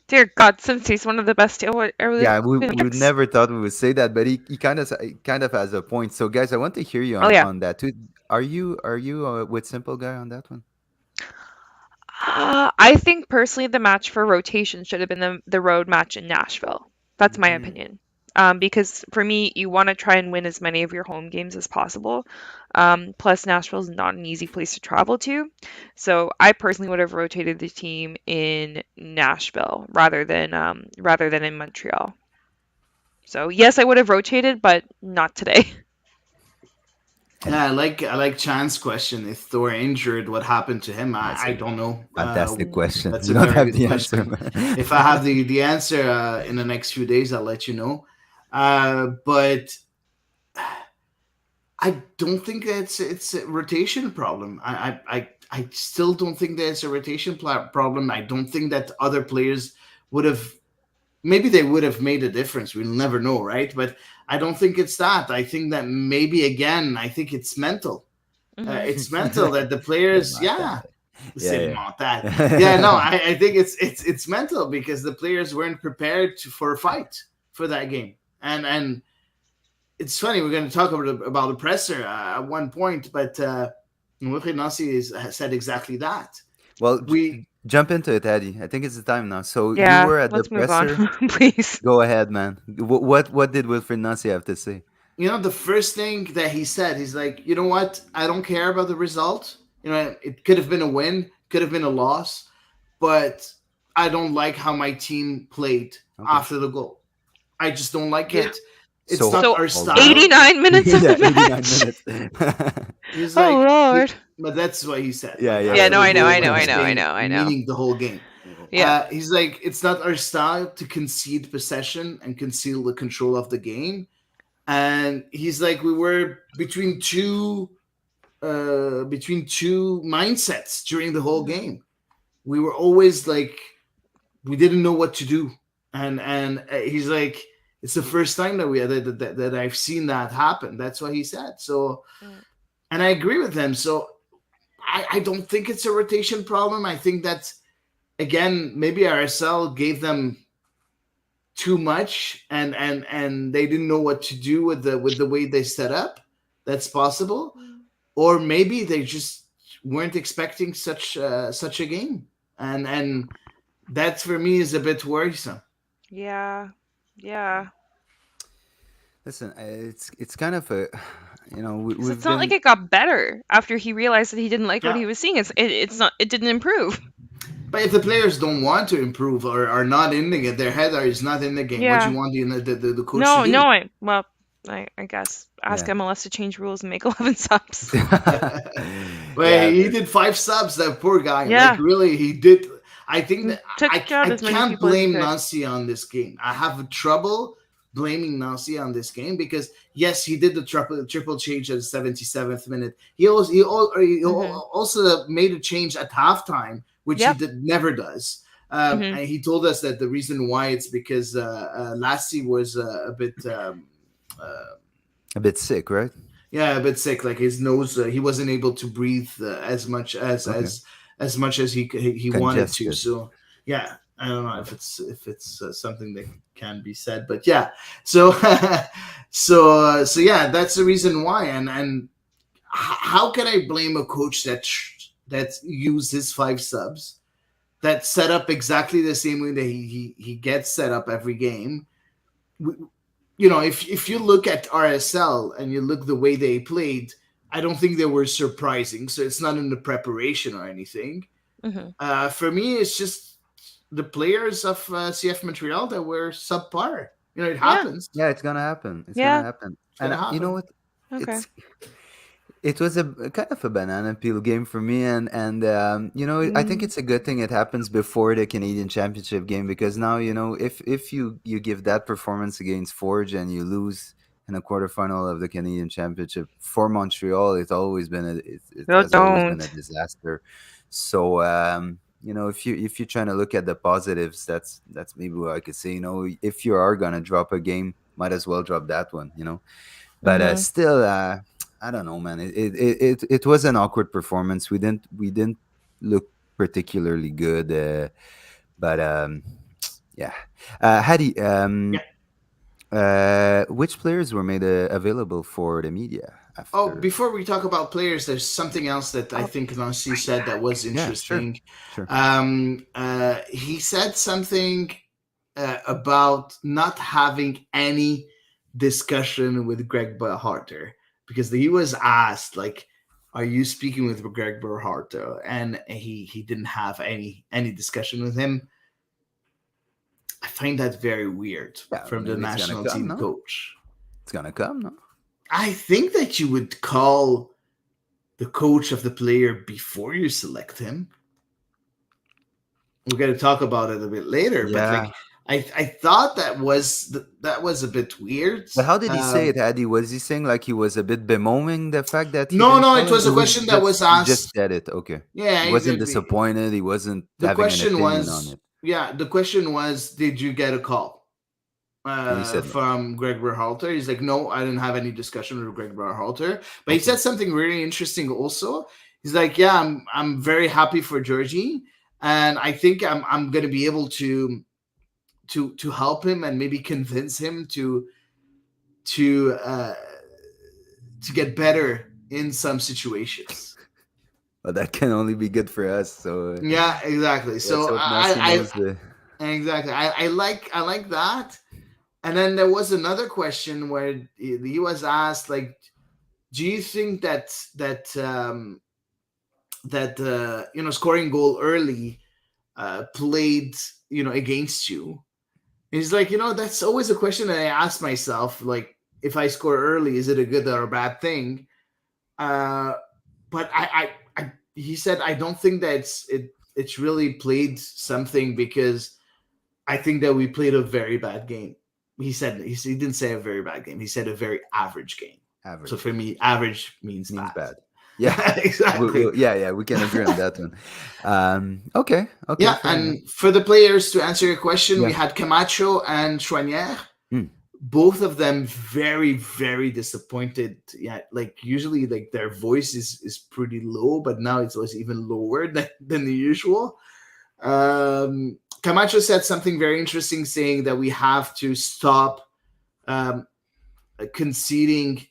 Dear God, since he's one of the best, I really Yeah, hope we he we gets. never thought we would say that, but he kind of has a point. So, guys, I want to hear you Oh on yeah. on that too. Are you with Simple Guy on that one? I think personally the match for rotation should have been the road match in Nashville. That's my Hmm. opinion. Because for me, you want to try and win as many of your home games as possible. Plus, Nashville is not an easy place to travel to. So I personally would have rotated the team in Nashville rather than in Montreal. So yes, I would have rotated, but not today. And Yeah, I like Chan's question. If Thor injured, what happened to him? I, that's I a don't know. fantastic question. That's We a don't very have good the answer, question. If I have the answer in the next few days, I'll let you know. But I don't think it's a rotation problem. I still don't think that it's a rotation problem. I don't think that other players would have. Maybe they would have made a difference. We'll never know, right? But I don't think it's that. I think that maybe again, I think it's mental. Hmm. It's mental that the C'est players, yeah, mental. c'est Yeah, mental. Yeah, no, yeah. I think it's mental because the players weren't prepared for a fight for that game, and it's funny. We're going to talk about the presser at one point, but Wilfried Nancy has said exactly that. Well, We, jump into it, Eddie. I think it's the time now. So you Yeah, were at the let's move on, presser. please. Go ahead, man. What did Wilfred Nancy have to say? the first thing that he said, he's like, you know what? I don't care about the result. It could have been a win, could have been a loss, but I don't like how my team played Okay. after the goal. I just don't like Yeah. it. it's So not So our hold on. style. 89 minutes of Yeah, the 89 match. minutes. He's Oh like, Lord. but that's what he said. Yeah, Like yeah, Yeah, yeah. after no, the I know, goal, I when know, he I was know, I saying, know, I know. meaning the whole game. Yeah. He's like, it's not our style to concede possession and conceal the control of the game. And he's like, we were between two mindsets during the whole Mhm. game. We were always like, we didn't know what to do, and he's like, it's the first time that that I've seen that happen. That's what he said. So, Mm. and I agree with him. So I don't think it's a rotation problem. I think that again, maybe RSL gave them too much, and they didn't know what to do with the way they set up. That's possible, or maybe they just weren't expecting such a game, and that for me is a bit worrisome. Yeah. Yeah. Listen, it's kind of a, Because it's we've not like been. it got better after he realized that he didn't like what Yeah. he was seeing. It's not. It didn't improve. But if the players don't want to improve or are not in the game, their head is not in the game, what do Yeah. you want the coach to No. do? No. I guess ask Yeah. MLS to change rules and make 11 subs. Well, Yeah, he did 5 subs. That poor guy. Like Yeah. really, he did. I think that Took out I as many can't people as he blame could. Nancy on this game. I have trouble blaming Nancy on this game because yes, he did the triple change at the 77th minute. He Hmm. also made a change at halftime, which he Yep. never does. Hmm. And he told us that the reason why it's because Lassie was a bit. a bit sick, right? Yeah, a bit sick. Like his nose, he wasn't able to breathe as much Okay. as much as he wanted to. Congested. So yeah, I don't know if it's something that can be said, but yeah. So so yeah, that's the reason why. And how can I blame a coach that used his 5 subs that set up exactly the same way that he gets set up every game? If you look at RSL and you look the way they played, I don't think they were surprising. So it's not in the preparation or anything. Hmm. For me, it's just the players of CF Montreal that were subpar. It Yeah. happens. Yeah, it's gonna happen. It's gonna Yeah. happen. It's And gonna you know happen. what? Okay. It's it was a kind of a banana peel game for me, and I think Mm. it's a good thing it happens before the Canadian Championship game, because now if you give that performance against Forge and you lose in a quarterfinal of the Canadian Championship for Montreal, it No, has always been a don't. disaster. So if you're trying to look at the positives, that's maybe what I could say. If you are gonna drop a game, might as well drop that one. But Hmm. still, I don't know, man. It was an awkward performance. We didn't look particularly good, but yeah. Hadi, Yeah. which players were made available for the media Oh, after? before we talk about players, there's something else that I I'll think Nancy bring said that that. was Yeah, sure, interesting. sure. He said something about not having any discussion with Greg Berhalter because he was asked, like, "Are you speaking with Greg Berhalter?" And he didn't have any discussion with him. I find that very weird Yeah, from the maybe it's gonna national come. team No, coach. it's gonna come. No. I think that you would call the coach of the player before you select him. We're going to talk about it a bit later, but Yeah. like I thought that was a bit weird. But how did he say it, Hadi? Was he saying like he was a bit bemoaning the fact that he No, didn't no, call it him? was It a was question that just was he just asked. said it. Okay. Yeah, He wasn't exactly. disappointed. He wasn't The having an question opinion on was, it. yeah, the question was, did you get a call And he said no. from Greg Berhalter? He's like, no, I didn't have any discussion with Greg Berhalter. But he Okay. said something really interesting also. He's like, yeah, I'm very happy for Georgie, and I think I'm gonna be able to help him and maybe convince him to uh, to get better in some situations. But that can only be good for us. So Yeah, exactly. let's So hope Nasi knows the. exactly. I like that. And then there was another question where he was asked, like, do you think that scoring goal early played against you? And he's like, that's always a question that I ask myself. Like, if I score early, is it a good or a bad thing? Uh, but he said I don't think that it's really played something, because I think that we played a very bad game. He didn't say a very bad game. He said a very average game. So Average for me, average means means bad. bad. Yeah. Exactly. Yeah, we can agree on that one. Okay, Yeah, fair enough. and for the players, to answer your question, we Yeah. had Camacho and Chouanière. Hmm. Both of them very, very disappointed. Yeah, like usually, like their voice is pretty low, but now it was even lower than the usual. Camacho said something very interesting, saying that we have to stop um, conceding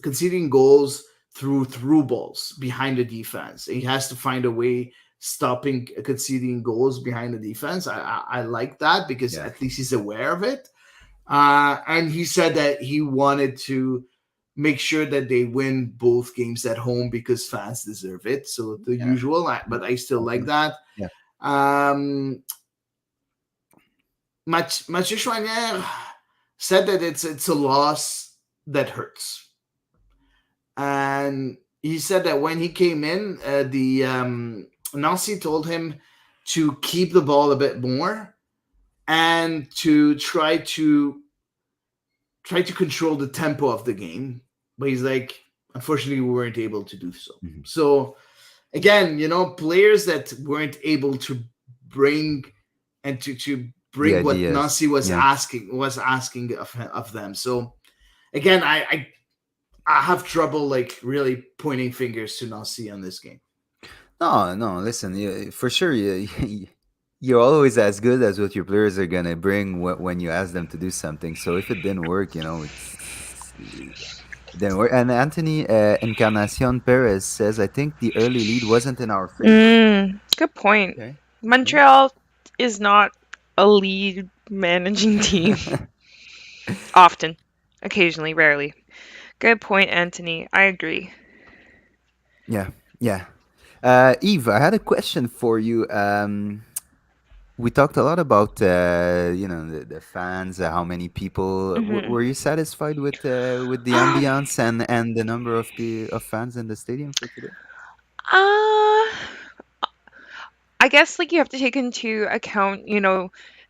conceding goals through balls behind the defense. He has to find a way stopping conceding goals behind the defense. I like that, because Yeah. at least he's aware of it. And he said that he wanted to make sure that they win both games at home, because fans deserve it. So the Yeah. usual, but I still like that. Yeah. Mathieu Chouanière said that it's a loss that hurts. And he said that when he came in, the Nancy told him to keep the ball a bit more and to try to control the tempo of the game. But he's like, unfortunately, we weren't able to do so. Mm-hmm. So again, players that weren't able to bring and to bring what Nancy was asking of them. So again, I have trouble like really pointing fingers to Nancy on this game. No, listen, for sure, you're always as good as what your players are gonna bring when you ask them to do something. So if it didn't work, it didn't work. And Anthony Encarnacion Perez says, I think the early lead wasn't in our favor. Good point. Okay. Montreal is not a lead managing team. Often. Occasionally, rarely. Good point, Anthony. I agree. Yeah. Eve, I had a question for you. We talked a lot about the fans, how many people. Were you satisfied with the ambiance and the number of fans in the stadium for today? I guess like you have to take into account,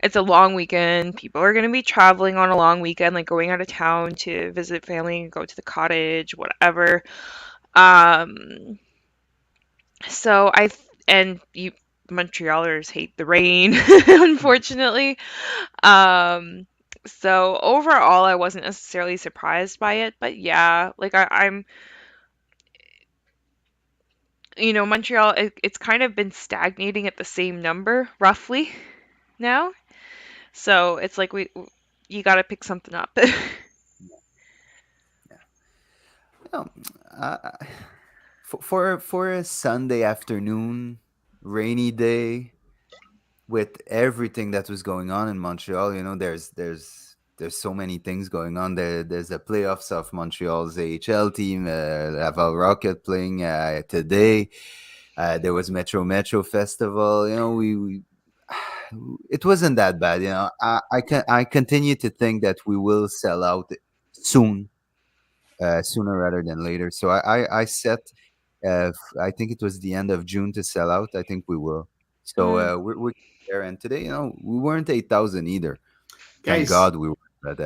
it's a long weekend. People are going to be traveling on a long weekend, like going out of town to visit family, go to the cottage, whatever. So you Montrealers hate the rain, unfortunately. So overall, I wasn't necessarily surprised by it, but yeah, like I'm, Montreal, it's kind of been stagnating at the same number roughly now. So it's like you got to pick something up. For a Sunday afternoon, rainy day, with everything that was going on in Montreal, there's so many things going on. There's the playoffs of Montreal's AHL team, Laval Rocket playing today. There was Metro Festival. We it wasn't that bad. I continue to think that we will sell out soon, sooner rather than later. So I set, I think it was the end of June to sell out. I think we will. So we're there. And today, we weren't 8,000 either. Thank Guys, God we were. But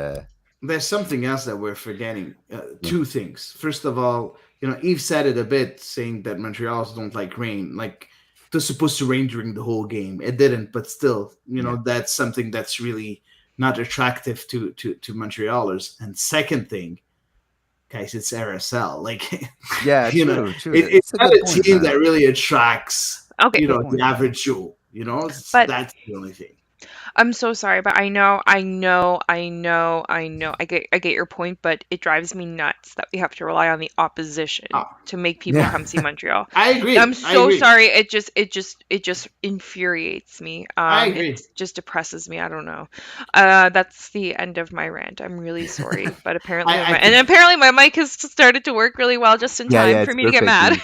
there's something else that we're forgetting. Two things. First of all, Yves said it a bit, saying that Montrealers don't like rain. Like, it was supposed to rain during the whole game. It didn't, but still, that's something that's really not attractive to Montrealers. And second thing, guys, it's RSL. Like, true. It's not a team that really attracts, the average Joe. But that's the only thing. I'm so sorry, but I get your point, but it drives me nuts that we have to rely on the opposition to make people come see Montreal. I agree. I'm so sorry. It just infuriates me. I agree. It just depresses me. I don't know. That's the end of my rant. I'm really sorry, but apparently, apparently my mic has started to work really well just in time for me to get mad.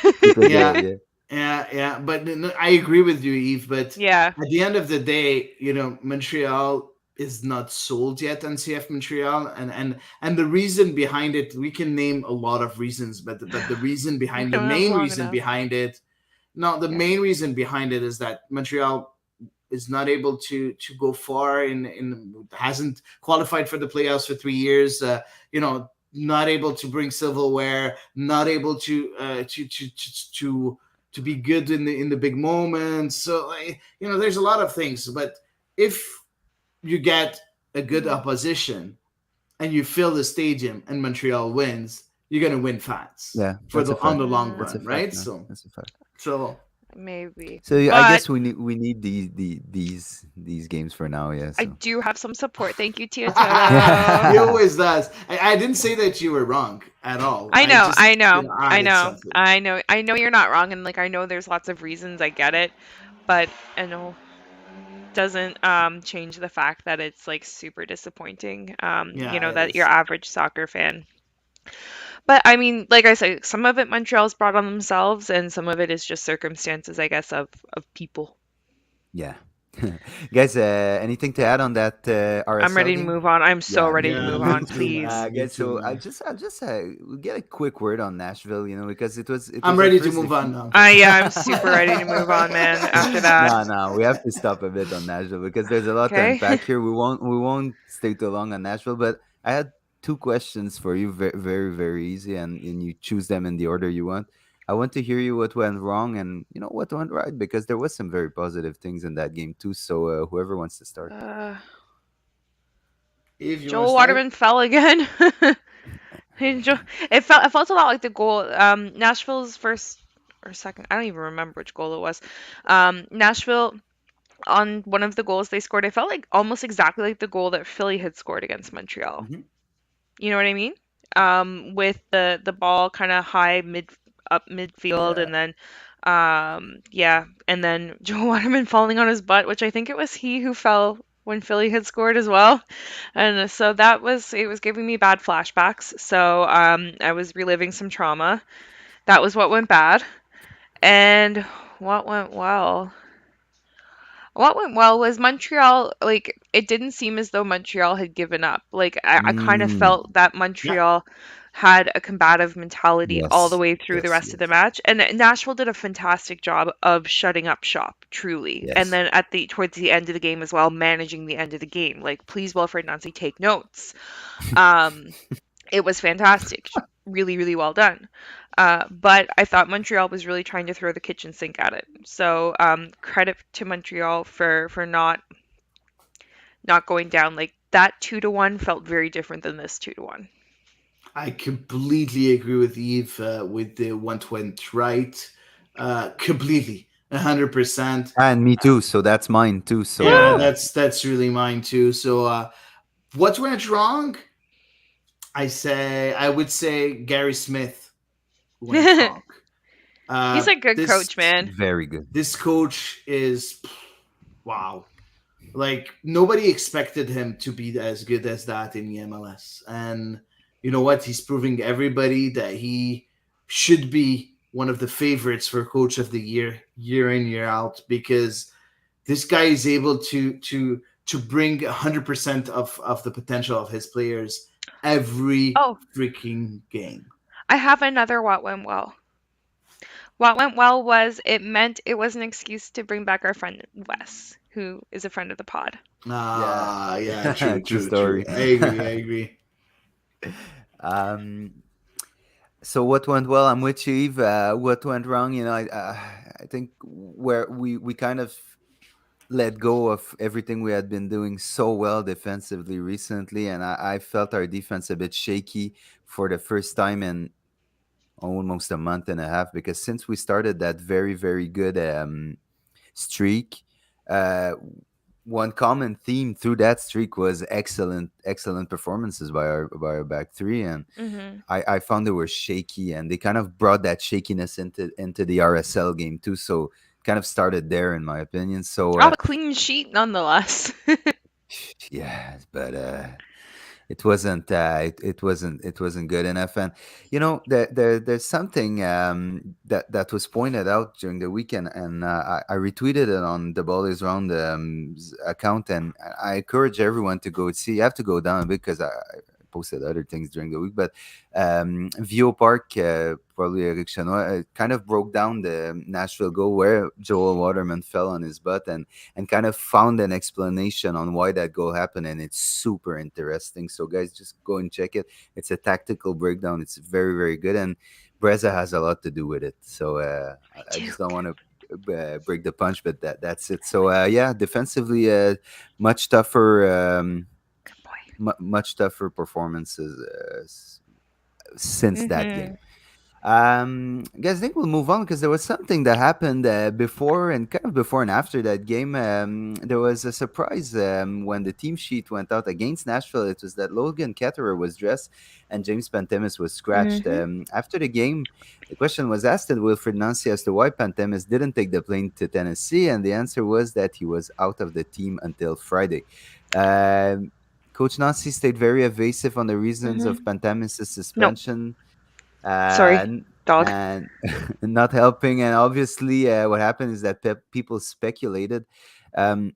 Yeah, but I agree with you, Eve. But yeah, at the end of the day, Montreal is not sold yet on CF Montreal, and the reason behind it, we can name a lot of reasons, but the reason We behind the don't have main long reason enough. behind it, no, the Yeah. main reason behind it is that Montreal is not able to go far in hasn't qualified for the playoffs for 3 years. Not able to bring silverware, not able to be good in the big moments. So there's a lot of things. But if you get a good Mhm. opposition and you fill the stadium and Montreal wins, you're gonna win fans Yeah, for that's a the on fact. the long That's a run, Mm, fact, right? man. So That's a fact. so maybe. So yeah, I But guess we need these games for now. Yeah. I So do have some support. Thank you, Tio he Toto. always does. I didn't say that you were wrong at all. I I know, just I know, I added know, something. I know, I know you're not wrong, and like I know there's lots of reasons. I get it, but I know doesn't change the fact that it's like super disappointing. Yeah, it That your is. average soccer fan. But I mean, like I said, some of it Montreal's brought on themselves, and some of it is just circumstances, I guess, of people. yeah, guys. Anything to add on that I'm RSL ready to game? move on. I'm so Yeah, me ready to Yeah, move too. me on, too, please. man. Me Guys, too, so man. I'll just get a quick word on Nashville, because it I'm was our ready to first move on defeat. now. Yeah, I'm super ready to move on, man. After that, No, no, we have to stop a bit on Nashville because there's a lot to okay. unpack here. We won't stay too long on Nashville, but I had two questions for you, very very very easy, and you choose them in the order you want. I want to hear you what went wrong and what went right because there was some very positive things in that game too. So whoever wants to start. Uh, If you want to Joel start, Waterman fell again. It felt a lot like the goal. Nashville's first or second. I don't even remember which goal it was. Nashville on one of the goals they scored. It felt like almost exactly like the goal that Philly had scored against Montreal. hmm You know what I mean? With the ball kind of high up midfield, yeah, and then yeah, and then Joe Waterman falling on his butt, which I think it was he who fell when Philly had scored as well. And so it was giving me bad flashbacks. So I was reliving some trauma. That was what went bad. And what went well? What went well was Montreal, like, it didn't seem as though Montreal had given up. Like, I kind of Mm, felt that yeah. Montreal had a combative mentality all the yes, way through the yes, rest of the yes, match. And Nashville did a fantastic job of shutting up shop, truly. And yes. then towards the end of the game as well, managing the end of the game. Like, please, Wilfred Nancy, take notes. Um, it was fantastic. Really, really well done. But I thought Montreal was really trying to throw the kitchen sink at it. So credit to Montreal for not going down. Like that 2-1 felt very different than this 2-1. I completely agree with Eve with the what went right. Completely, 100%. And me too. So that's mine too. So Yeah, Woo! that's really mine too. So, what went wrong? I would say Gary Smith went wrong. He's a good coach, This man. very good. this coach is wow. Like nobody expected him to be as good as that in the MLS, and you know what? He's proving everybody that he should be one of the favorites for Coach of the Year, year in year out, because this guy is able to bring 100% of the potential of his players every Oh, freaking game. I have another what went well. What went well was it meant it was an excuse to bring back our friend Wes, who is a friend of the pod. Yeah. Yeah, true, True true, true. story. I agree, I agree. um so what went well? I'm with you, Eve. What went wrong? I think where we kind of let go of everything we had been doing so well defensively recently, and I felt our defense a bit shaky for the first time in almost a month and a half because since we started that very very good streak, uh, one common theme through that streak was excellent performances by our back three, and Hmm. I found they were shaky, and they kind of brought that shakiness into the RSL game too. So kind of started there, in my opinion. So Oh, a clean sheet nonetheless. yeah, but it wasn't good enough. And there's something that was pointed out during the weekend, and I retweeted it on the Ball is Round account, and I encourage everyone to go see. You have to go down because I posted other things during the week, but Vio Park, probably Eric Chenois, kind of broke down the Nashville goal where Joel Waterman fell on his butt, and kind of found an explanation on why that goal happened, and it's super interesting. So guys, just go and check it. It's a tactical breakdown. It's very, very good, and Breza has a lot to do with it. So I just don't want to break the punch, but that's it. So yeah, defensively, much tougher. Good boy. Much tougher performances since that game. Mhm. Guys, I think we'll move on because there was something that happened before and kind of before and after that game. There was a surprise when the team sheet went out against Nashville. It was that Logan Ketterer was dressed and James Pantemis was scratched. Mhm. After the game, the question was asked to Wilfred Nancy as to why Pantemis didn't take the plane to Tennessee, and the answer was that he was out of the team until Friday. Um, Coach Nancy stayed very evasive on the reasons Mhm. of Pantemis' No, suspension, sorry, and dog. and not helping. And obviously, what happened is that people speculated. Um,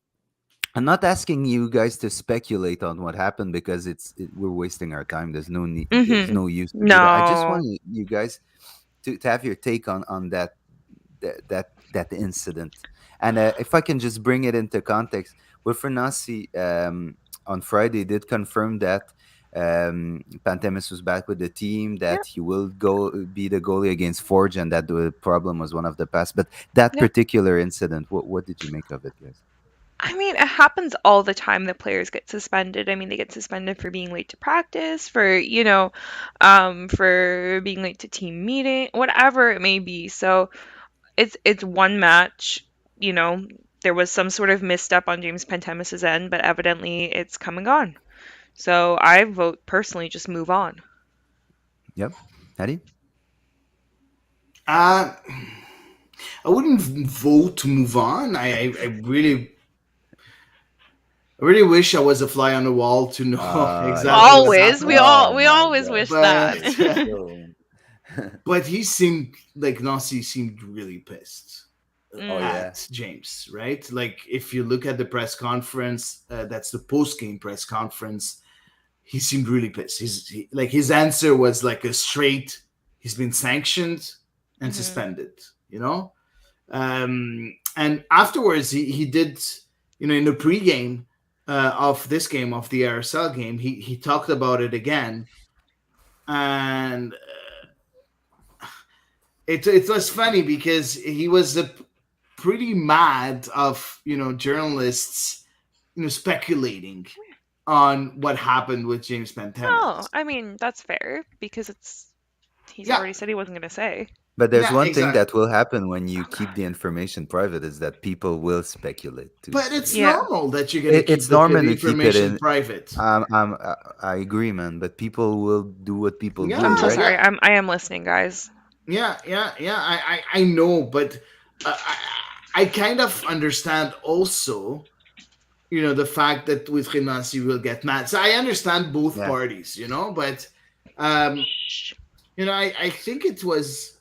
I'm not asking you guys to speculate on what happened because we're wasting our time. There's no need. There's Mhm. no use to do that. I just No. want you guys to have your take on that incident. And if I can just bring it into context, Wilfred Nasi on Friday did confirm that Pantemis was back with the team, Yeah. that he will go be the goalie against Forge, and that the problem was one of the past. But that Yeah. particular incident, what did you make of it, guys? I mean, it happens all the time that players get suspended. I mean, they get suspended for being late to practice, for being late to team meeting, whatever it may be. So it's one match, you know, there was some sort of misstep on James Pantemis's end, but evidently it's come and gone. So I vote personally just move on. Yep, Hattie. Uh, I wouldn't vote to move on. I really wish I was a fly on the wall to know exactly Yes. what Always, we happened. all Oh we my always God. wish that. But It's so. but he seemed like Nasi seemed really pissed Oh Mm, yeah. at James, right? Like if you look at the press conference, that's the post game press conference. He seemed really pissed. Like his answer was like a straight. He's been sanctioned and mhm. suspended. You know, and afterwards he did. You know, in the pregame of this game of the RSL game, he talked about it again, and it was funny because he was pretty mad of journalists speculating on what happened with James Oh, Pantemis. I mean, that's fair because he's Yeah, already said he wasn't going to say. But there's yeah, one thing exactly. that will happen when you keep the information private is that people will speculate too. But So it's Yeah. normal that you're gonna keep it's the normal to keep it information in. private. I agree, man. But people will do what people I'm do, Yeah, so right? sorry. yeah, I am listening, guys. yeah. I know, but I kind of understand also. The fact that with Renancy will get mad. So I understand both Yeah. parties. But um, Shh. I think it was.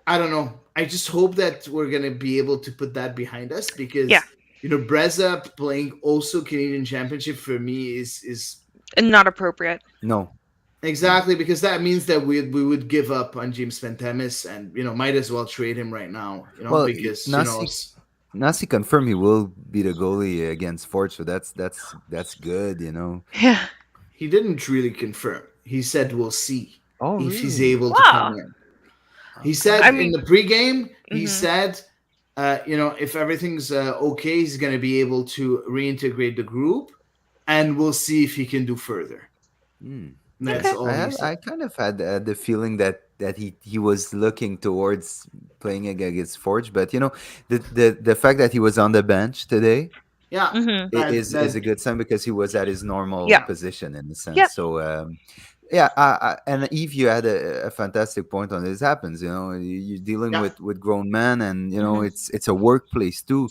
I don't know. I just hope that we're gonna be able to put that behind us Yeah, because Breza playing also Canadian Championship for me is and not appropriate. No. No. exactly because that means that we would give up on James Pantemis and might as well trade him right now. Well, Because Nasi confirmed he will be the goalie against Ford, so that's good. Yeah. he didn't really confirm. He said we'll see Oh, if he's really? able to come Wow. in. He Okay. I said in mean, the pregame, he mhm. said, if everything's okay, he's going to be able to reintegrate the group, and we'll see if he can do further. Hmm. That's Okay. I all he had said. I kind of had the feeling that he was looking towards playing against Forge, but the fact that he was on the bench today Yeah, Mhm. is a good sign because he was at his normal Yeah. position in a sense. Yep. So yeah, and Eve, you had a fantastic point on this. Happens, you're dealing yeah, with grown men, and Mhm. it's a workplace too.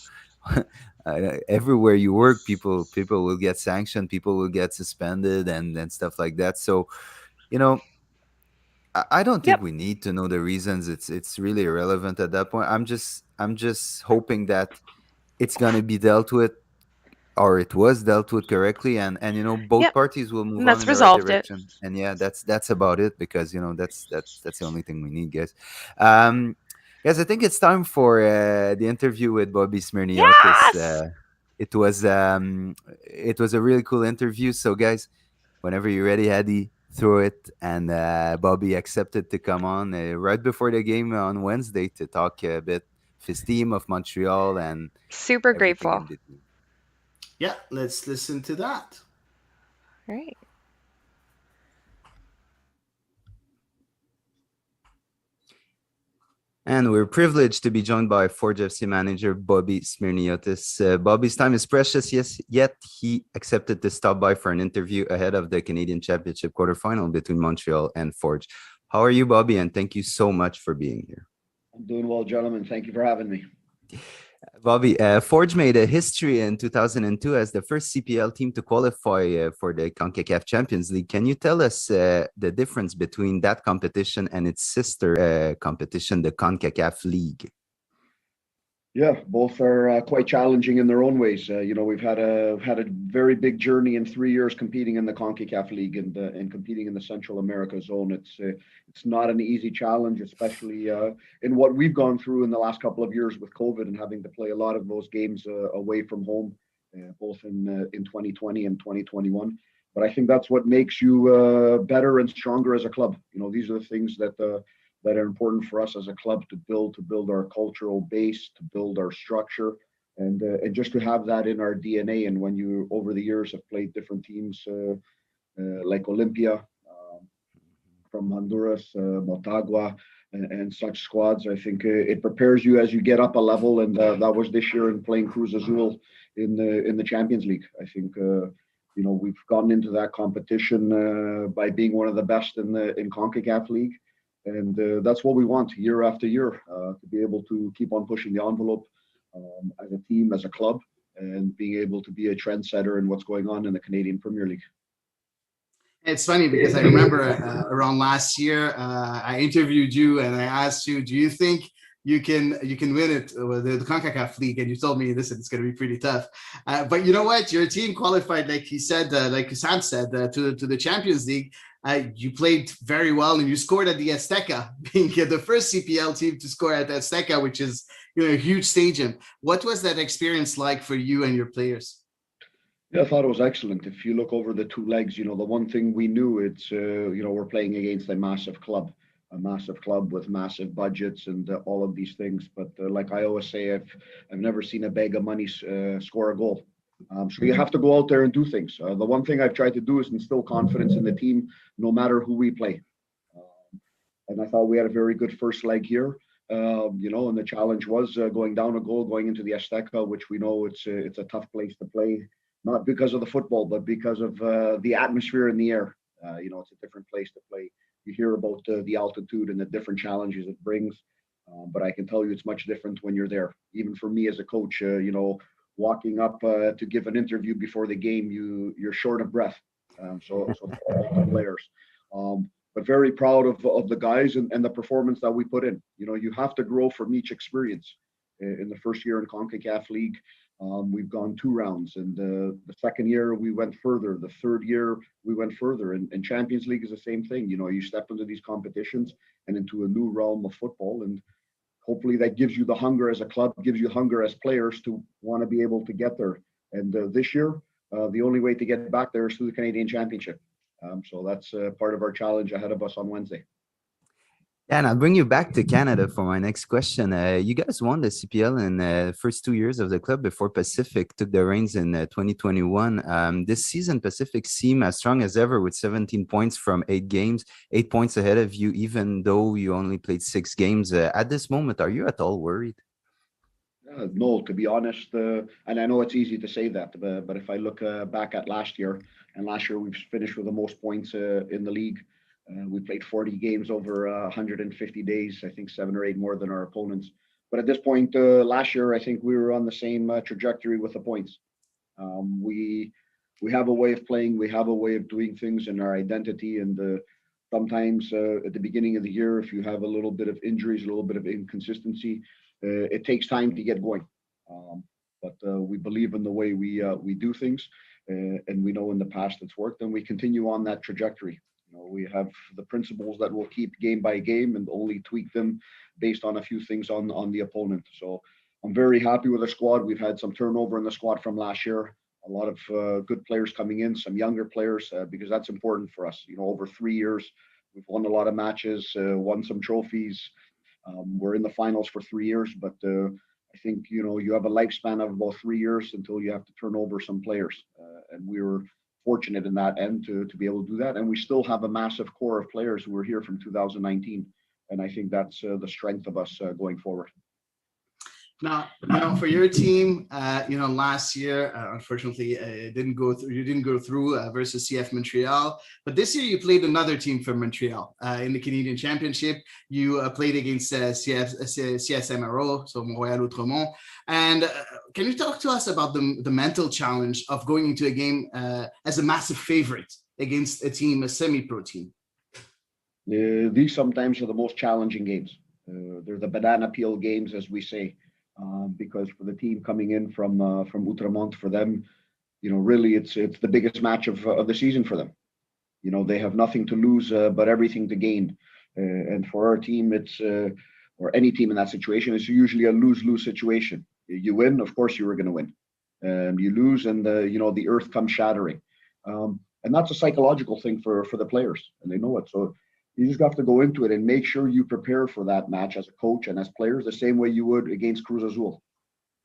everywhere you work, people will get sanctioned, people will get suspended, and stuff like that. So, you know, I don't think Yep. we need to know the reasons. It's really irrelevant at that point. I'm just hoping that it's gonna be dealt with, or it was dealt with correctly, and both Yep. parties will move And on that's in the right resolved it. direction. And yeah, that's about it, because that's the only thing we need, guys. um guys, I think it's time for the interview with Bobby Smyrniotis. Yes. It was a really cool interview. So guys, whenever you're ready, Hady, throw it. And Bobby accepted to come on right before the game on Wednesday to talk a bit of his team, of Montreal, and Super everything grateful. in between. Yeah, let's listen to that. All right. And we're privileged to be joined by Forge FC manager Bobby Smyrniotis. Bobby's time is precious, yes, yet he accepted to stop by for an interview ahead of the Canadian Championship quarterfinal between Montreal and Forge. How are you, Bobby? And thank you so much for being here. I'm doing well, gentlemen. Thank you for having me. Bobby, Forge made a history in 2002 as the first CPL team to qualify for the CONCACAF Champions League. Can you tell us the difference between that competition and its sister competition, the CONCACAF League? Yeah, both are quite challenging in their own ways. We've had a very big journey in 3 years competing in the CONCACAF League and competing in the Central America zone. It's not an easy challenge, especially in what we've gone through in the last couple of years with COVID and having to play a lot of those games away from home, both in 2020 and 2021. But I think that's what makes you better and stronger as a club. These are the things that are important for us as a club to build our cultural base, to build our structure, and just to have that in our DNA. And when you over the years have played different teams like Olympia from Honduras, Motagua, and such squads, I think it prepares you as you get up a level. And that was this year in playing Cruz Azul in the Champions League. I think. We've gotten into that competition by being one of the best in CONCACAF League, and that's what we want year after year, to be able to keep on pushing the envelope as a team, as a club, and being able to be a trendsetter in what's going on in the Canadian Premier League. It's funny because I remember around last year, I interviewed you and I asked you, do you think you can win it with the CONCACAF League? And you told me, listen, it's going to be pretty tough. But you know what? Your team qualified, like he said, like Sam said, to the Champions League. You played very well and you scored at the Azteca, being the first CPL team to score at the Azteca, which is a huge stadium. What was that experience like for you and your players? Yeah, I thought it was excellent. If you look over the two legs, the one thing we knew, it's we're playing against a massive club with massive budgets and all of these things. But like I always say, I've never seen a bag of money score a goal. So you have to go out there and do things. The one thing I've tried to do is instill confidence in the team, no matter who we play. And I thought we had a very good first leg here. And the challenge was going down a goal, going into the Azteca, which we know it's a tough place to play, not because of the football, but because of the atmosphere in the air. It's a different place to play. You hear about the altitude and the different challenges it brings, but I can tell you it's much different when you're there. Even for me as a coach, walking up to give an interview before the game, you're short of breath. So for all the players. But very proud of the guys and the performance that we put in. You have to grow from each experience. In the first year in CONCACAF League, we've gone 2 rounds, and the second year we went further. The third year we went further, and Champions League is the same thing. You step into these competitions and into a new realm of football, and hopefully that gives you the hunger as a club, gives you hunger as players to want to be able to get there. And this year, the only way to get back there is through the Canadian Championship. So that's part of our challenge ahead of us on Wednesday. Yeah, and I'll bring you back to Canada for my next question. You guys won the CPL in the first 2 years of the club before Pacific took the reins in 2021. This season, Pacific seemed as strong as ever with 17 points from 8 games, 8 points ahead of you, even though you only played 6 games. At this moment, are you at all worried? No, to be honest, and I know it's easy to say that, but if I look back at last year, and last year we've finished with the most points in the league. We played 40 games over 150 days, I think 7 or 8 more than our opponents. But at this point, last year, I think we were on the same trajectory with the points. We have a way of playing, we have a way of doing things in our identity, and sometimes at the beginning of the year, if you have a little bit of injuries, a little bit of inconsistency, it takes time to get going. But we believe in the way we do things, and we know in the past it's worked, and we continue on that trajectory. We have the principles that we'll keep game by game and only tweak them based on a few things on the opponent. So I'm very happy with the squad. We've had some turnover in the squad from last year. A lot of good players coming in, some younger players, because that's important for us. Over 3 years, we've won a lot of matches, won some trophies. We're in the finals for 3 years, but I think you have a lifespan of about 3 years until you have to turn over some players, and we were fortunate in that end to be able to do that. And we still have a massive core of players who were here from 2019, and I think that's the strength of us going forward. Now, for your team, last year, unfortunately, it didn't go through. You didn't go through versus CF Montreal, but this year you played another team from Montreal in the Canadian Championship. You played against CS Montreal, so Montréal Outremont. And can you talk to us about the mental challenge of going into a game as a massive favorite against a semi-pro team? These sometimes are the most challenging games. They're the banana peel games, as we say. Because for the team coming in from Outremont, for them, really it's the biggest match of the season for them. They have nothing to lose but everything to gain. And for our team, it's or any team in that situation, it's usually a lose-lose situation. You win, of course you were going to win. You lose, and the earth comes shattering. And that's a psychological thing for the players, and they know it. So you just have to go into it and make sure you prepare for that match as a coach and as players the same way you would against Cruz Azul.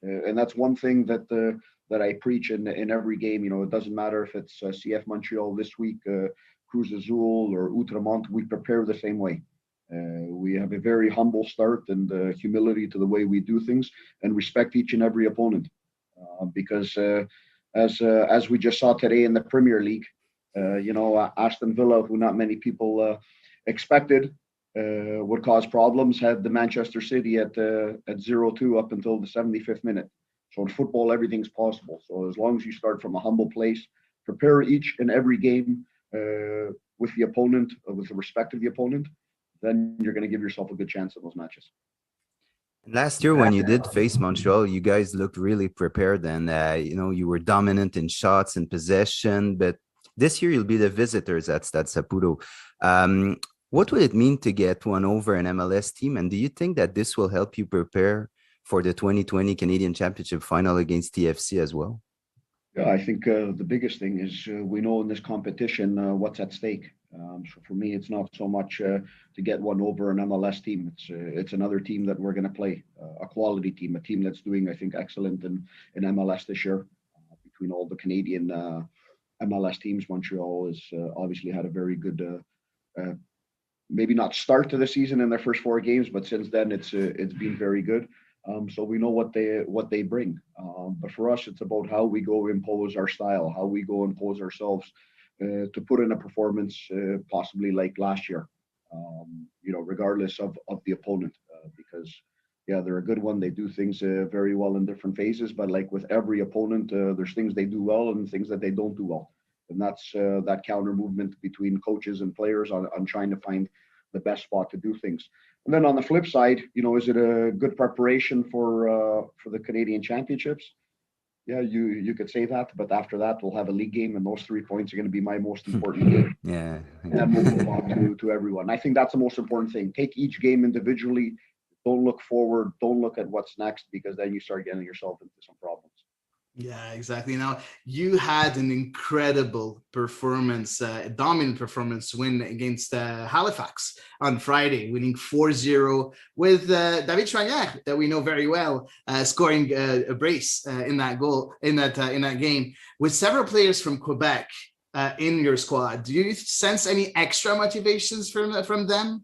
And that's one thing that I preach in every game. It doesn't matter if it's CF Montreal this week, Cruz Azul or Outremont, we prepare the same way. We have a very humble start and humility to the way we do things, and respect each and every opponent. Because as we just saw today in the Premier League, Aston Villa, who not many people expected would cause problems, had the Manchester City at 0-2 up until the 75th minute. So in football, everything's possible. So as long as you start from a humble place, prepare each and every game with the opponent, with the respect of the opponent, then you're going to give yourself a good chance at those matches. Last year, when you did face Montreal, you guys looked really prepared, and you were dominant in shots and possession. But this year, you'll be the visitors at Stade Saputo. What would it mean to get one over an MLS team? And do you think that this will help you prepare for the 2020 Canadian Championship final against TFC as well? Yeah, I think the biggest thing is we know in this competition what's at stake. So for me, it's not so much to get one over an MLS team. It's another team that we're going to play, a quality team, a team that's doing, I think, excellent in MLS this year. Between all the Canadian MLS teams, Montreal has obviously had a very good maybe not start to the season in their first 4 games, but since then it's been very good. So we know what they bring. But for us, it's about how we go impose our style, how we go impose ourselves to put in a performance possibly like last year, regardless of the opponent. Because they're a good one. They do things very well in different phases. But like with every opponent, there's things they do well and things that they don't do well. And that's that counter movement between coaches and players on trying to find the best spot to do things. And then on the flip side, is it a good preparation for the Canadian Championships? Yeah, you could say that, but after that we'll have a league game, and those 3 points are going to be my most important game. Yeah. And then we'll move on to everyone. I think that's the most important thing. Take each game individually. Don't look forward. Don't look at what's next, because then you start getting yourself into some problems. Yeah, exactly. Now, you had an incredible performance, a dominant performance win against Halifax on Friday, winning 4-0 with David Choinière, that we know very well, scoring a brace in that goal, in that game, with several players from Quebec in your squad. Do you sense any extra motivations from them?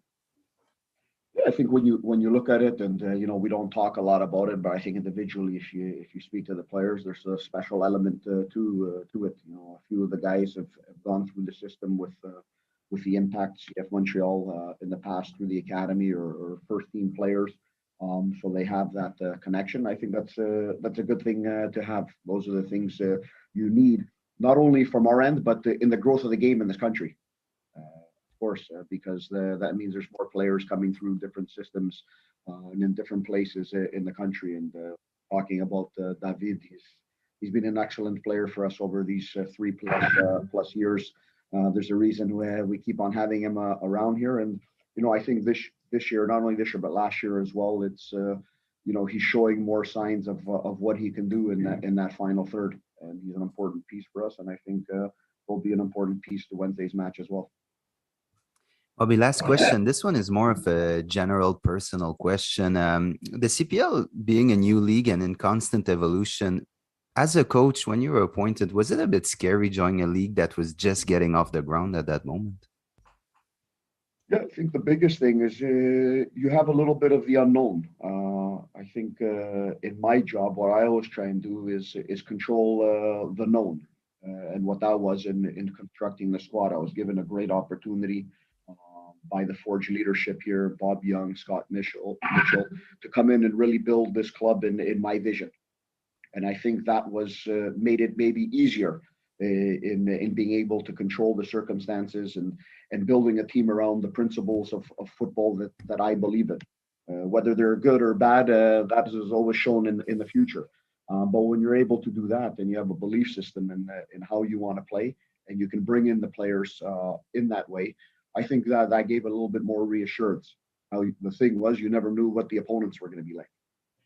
I think when you look at it, and we don't talk a lot about it, but I think individually, if you speak to the players, there's a special element to it. A few of the guys have gone through the system with the Impact, CF Montreal in the past through the academy or first team players. So they have that connection. I think that's a good thing to have. Those are the things you need, not only from our end, but in the growth of the game in this country. Of course, because that means there's more players coming through different systems and in different places in the country. And talking about David, he's been an excellent player for us over these three plus years. There's a reason we keep on having him around here, and I think this year, not only this year but last year as well, it's he's showing more signs of what he can do in that final third, and he's an important piece for us, and I think will be an important piece to Wednesday's match as well. Bobby, last question. This one is more of a general personal question. The CPL being a new league and in constant evolution, as a coach, when you were appointed, was it a bit scary joining a league that was just getting off the ground at that moment? Yeah, I think the biggest thing is you have a little bit of the unknown. I think in my job, what I always try and do is control the known, and what that was in constructing the squad. I was given a great opportunity by the Forge leadership here, Bob Young, Scott Mitchell, to come in and really build this club in my vision. And I think that was made it maybe easier in being able to control the circumstances and building a team around the principles of football that I believe in. Whether they're good or bad, that is always shown in the future. But when you're able to do that, and you have a belief system in how you want to play, and you can bring in the players in that way, I think that gave a little bit more reassurance. The thing was, you never knew what the opponents were going to be like,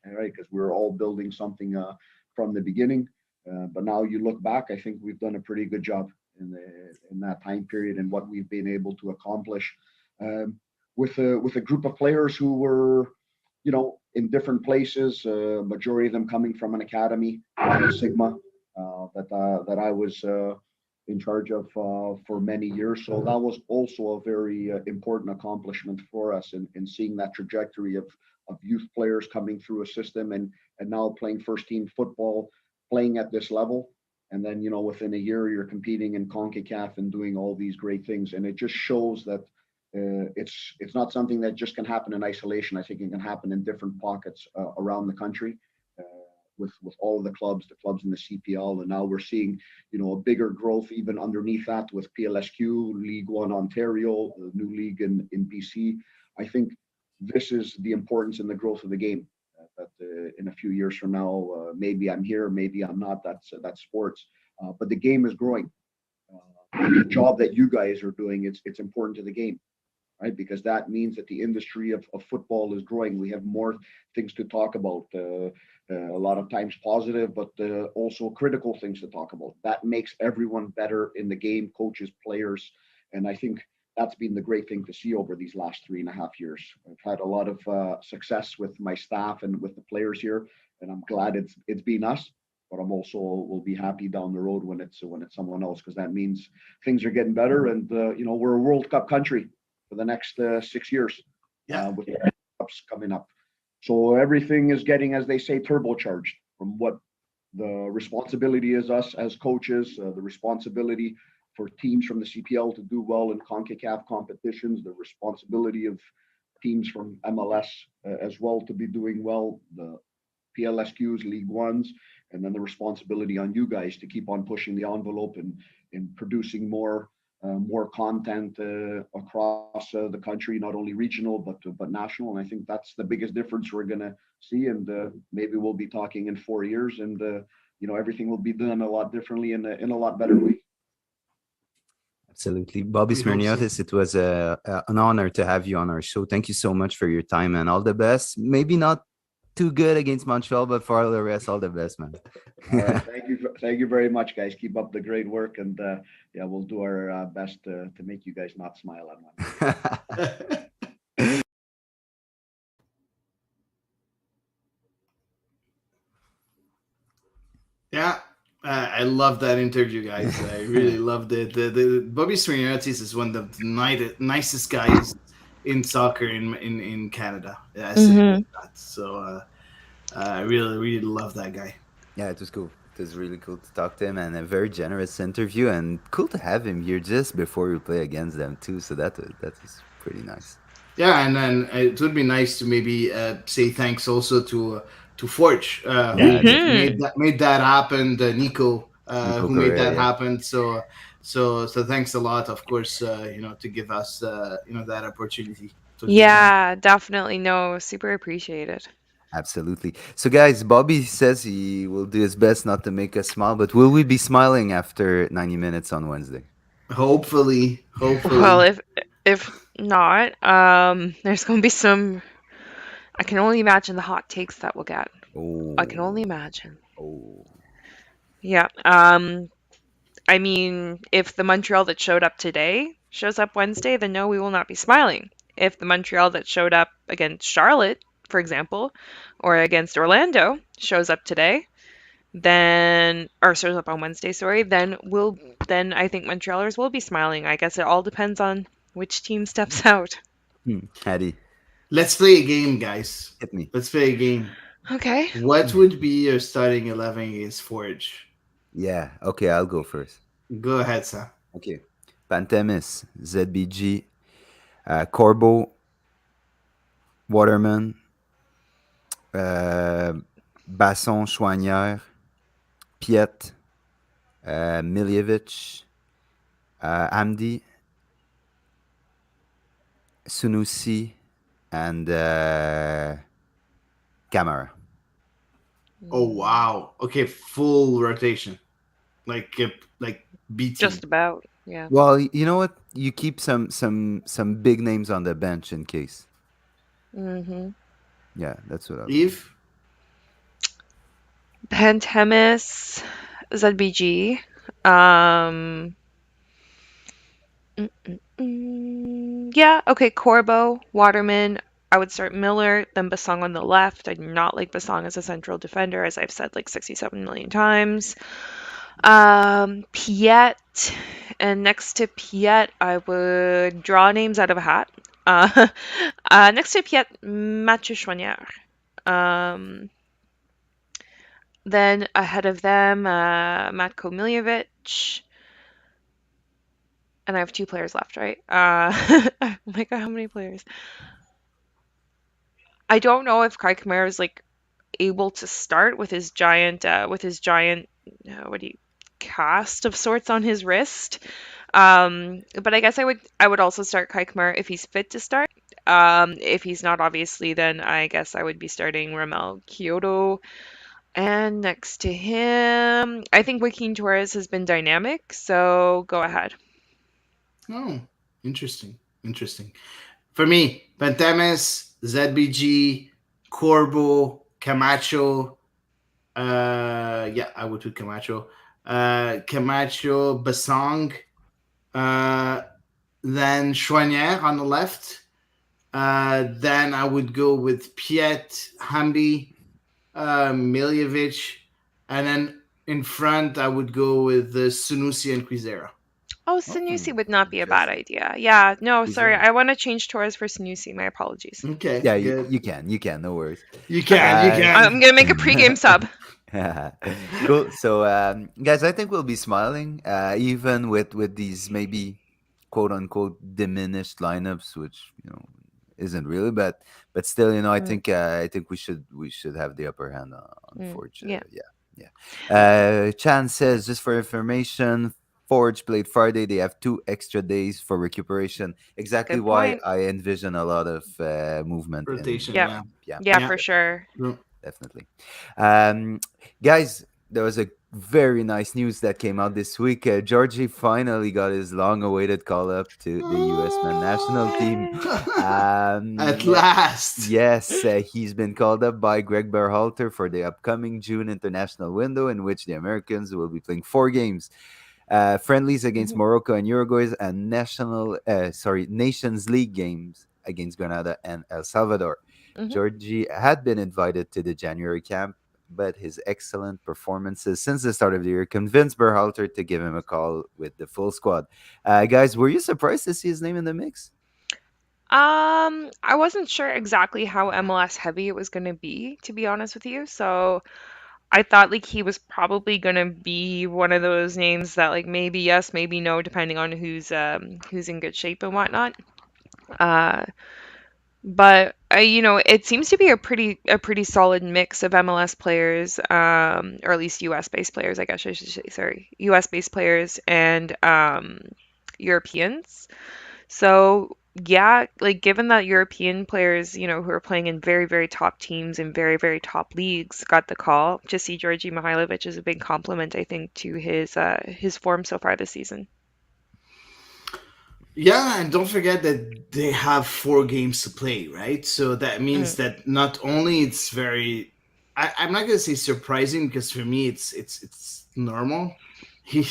right? Because we were all building something from the beginning. But now you look back, I think we've done a pretty good job in that time period and what we've been able to accomplish with a group of players who were, in different places. Majority of them coming from an academy, Sigma, that I was in charge of for many years. So that was also a very important accomplishment for us in seeing that trajectory of youth players coming through a system and now playing first team football, playing at this level. And then, within a year, you're competing in CONCACAF and doing all these great things. And it just shows that it's not something that just can happen in isolation. I think it can happen in different pockets around the country. With all of the clubs in the CPL, and now we're seeing, a bigger growth even underneath that with PLSQ, League One Ontario, the new league in BC. I think this is the importance in the growth of the game. That in a few years from now, maybe I'm here, maybe I'm not. That's sports, but the game is growing. The job that you guys are doing, it's important to the game. Right, because that means that the industry of football is growing. We have more things to talk about, a lot of times positive, but also critical things to talk about. That makes everyone better in the game, coaches, players, and I think that's been the great thing to see over these last 3.5 years. I've had a lot of success with my staff and with the players here, and I'm glad it's been us. But I'm also will be happy down the road when it's someone else, because that means things are getting better, and we're a World Cup country for the next 6 years, with the cups coming up. So everything is getting, as they say, turbocharged from what the responsibility is us as coaches, the responsibility for teams from the CPL to do well in CONCACAF competitions, the responsibility of teams from MLS as well to be doing well, the PLSQs, League Ones, and then the responsibility on you guys to keep on pushing the envelope and producing more content across the country, not only regional but national. And I think that's the biggest difference we're gonna see. And maybe we'll be talking in 4 years, and everything will be done a lot differently in a lot better way. Absolutely. Bobby Smyrniotis, it was an honor to have you on our show. Thank you so much for your time, and all the best. Maybe not too good against Montreal, but for all the rest, all the best, man. All right, thank you very much, guys. Keep up the great work, and we'll do our best to make you guys not smile on one. Yeah, I love that interview, guys. I really loved it. The Bobby Smyrniotis is one of the nicest guys in soccer in Canada. Yeah, so I really, really love that guy. Yeah, it was cool. It was really cool to talk to him, and a very generous interview, and cool to have him here just before we play against them too. So that was pretty nice. Yeah, and then it would be nice to maybe say thanks also to Forge, Yeah, who definitely. Mm-hmm. made that happen. The Nico, Nico who made Correa, that yeah. happen. So thanks a lot, of course. To give us that opportunity. Totally fine. Yeah, definitely. No, super appreciated. Absolutely. So, guys, Bobby says he will do his best not to make us smile, but will we be smiling after 90 minutes on Wednesday? Hopefully, Well, hopefully. if not, there's gonna be some. I can only imagine the hot takes that we'll get. I can only Oh, imagine. oh. Yeah. I mean, if the Montreal that showed up today shows up Wednesday, then no, we will not be smiling. If the Montreal that showed up against Charlotte, for example, or against Orlando shows up today, then or shows up on Wednesday, sorry, then I think Montrealers will be smiling. I guess it all depends on which team steps out. Hattie, Let's play a game, guys. hit me. Let's play a game. Okay. What would be your starting 11 against Forge? Yeah, okay, I'll go first. Go ahead, Sam. Okay. Pantemis, ZBG, Corbo, Waterman, euh, Basson, Chouanière, Piet, Miljevic, Amdi, Sunusi, and Camara. Oh Mm, wow. Okay, full rotation. Like B team. just about. Yeah. Well, you know what? You keep some big names on the bench in case. Hmm. Yeah, that's what I'll do. Eve? Pantemis, ZBG. Um, yeah, okay, Corbo, Waterman. I would start Miller, then Basong on the left. I do not like Basong as a central defender, as I've said like 67 million times. Piet, and next to Piet, I would draw names out of a hat. Uh, next to Piet, Mathieu Choignard. Um, then ahead of them, Matko Miljevic. And I have two players left, right? Oh my god, how many players? I don't know if Kai Kamara is like able to start with his giant, what do you cast of sorts on his wrist. But I guess I would also start Kai Kamara if he's fit to start. If he's not, obviously, then I guess I would be starting Ramel Kyoto. And next to him, I think Joaquin Torres has been dynamic, so go ahead. Oh, interesting. Interesting. For me, Pantemis, ZBG, Corbo, Camacho. Yeah, I would do Camacho. Camacho, Basong. Uh, then Chouanière on the left. Then I would go with Piet, Hambi, Miljevic, and then in front I would go with Sunusi and Quizera. Oh, Oh, Sanusi would not be a bad interesting. idea. Yeah, no, Who's sorry. there? I want to change Torres for Sanusi. My apologies. Okay, Yeah, good. you can, no worries. You Okay. can, you I'm can. gonna make a pregame sub. Cool. So, guys, I think we'll be smiling, even with these maybe quote unquote diminished lineups, which isn't really, but still, Mm, I think we should have the upper hand on Forge. yeah, Yeah, yeah. Chan says, just for information, Forge played Friday. They have 2 extra days for recuperation. Exactly good why point. I envision a lot of movement in Rotation, Yep. camp. yeah. Yeah, Yeah, Yeah. for sure. definitely. Um, guys, there was a very nice news that came out this week. Georgie finally got his long-awaited call-up to the U.S. men's national team. Yay. At Um, last. yes, he's been called up by Greg Berhalter for the upcoming June international window, in which the Americans will be playing 4 games. Friendlies against Mhm, Morocco and Uruguay, and Nations League games against Grenada and El Salvador. mhm. Georgie had been invited to the January camp, but his excellent performances since the start of the year convinced Berhalter to give him a call with the full squad. Guys, were you surprised to see his name in the mix? I wasn't sure exactly how MLS heavy it was gonna be, to be honest with you. So I thought like he was probably gonna be one of those names that like maybe yes, maybe no, depending on who's in good shape and whatnot. Uh, But it seems to be a pretty solid mix of MLS players, or at least US based players, I guess I should say. Sorry, US based players and Europeans. So yeah, like given that European players, who are playing in very, very top teams and very, very top leagues, got the call to see Georgi Mihailovic is a big compliment, I think, to his form so far this season. Yeah, and don't forget that they have 4 games to play, right? So that means Mm, that not only it's very, I'm not gonna say surprising because for me it's normal. He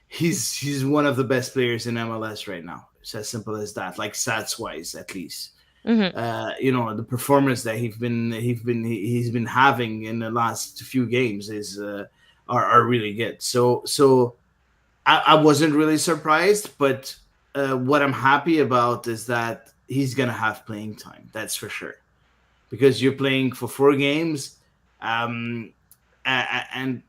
he's one of the best players in MLS right now. It's as simple as that. Like stats wise, at least. hmm The performance that he's been having in the last few games is are really good. So I wasn't really surprised, but what I'm happy about is that he's gonna have playing time. That's for sure because you're playing for 4 games, um, and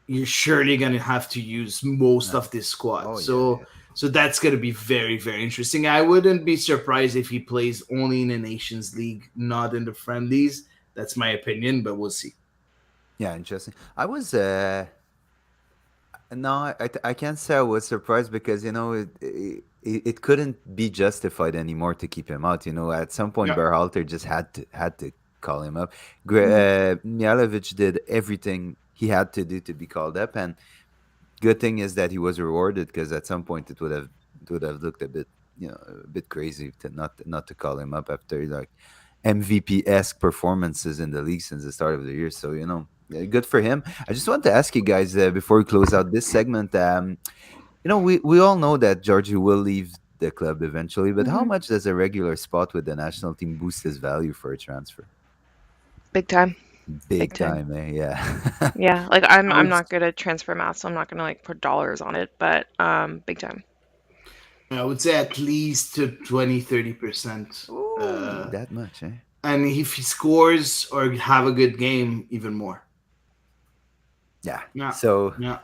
you're surely gonna have to use most Uh, of this squad. oh yeah, So yeah. that's gonna be very very interesting. I wouldn't be surprised if he plays only in the Nations League, not in the friendlies. That's my opinion, but we'll see. Yeah, interesting. I was no, I can't say I was surprised because it couldn't be justified anymore to keep him out. At some point, Yeah. Berhalter just had to call him up. hmm Mialovic did everything he had to do to be called up, and good thing is that he was rewarded because at some point it would have looked a bit crazy to not to call him up after like MVP esque performances in the league since the start of the year. So yeah, good for him. I just want to ask you guys before we close out this segment. We all know that Georgie will leave the club eventually, but how hmm much does a regular spot with the national team boost his value for a transfer? Big time, big Big time. time, eh? Yeah. Yeah, like I'm I I'm would not good at transfer math, so I'm not gonna like put dollars on it, but big time. I would say at least to 20-30%. Ooh, that much, eh? And if he scores or have a good game, even more. Yeah. Yeah, So yeah,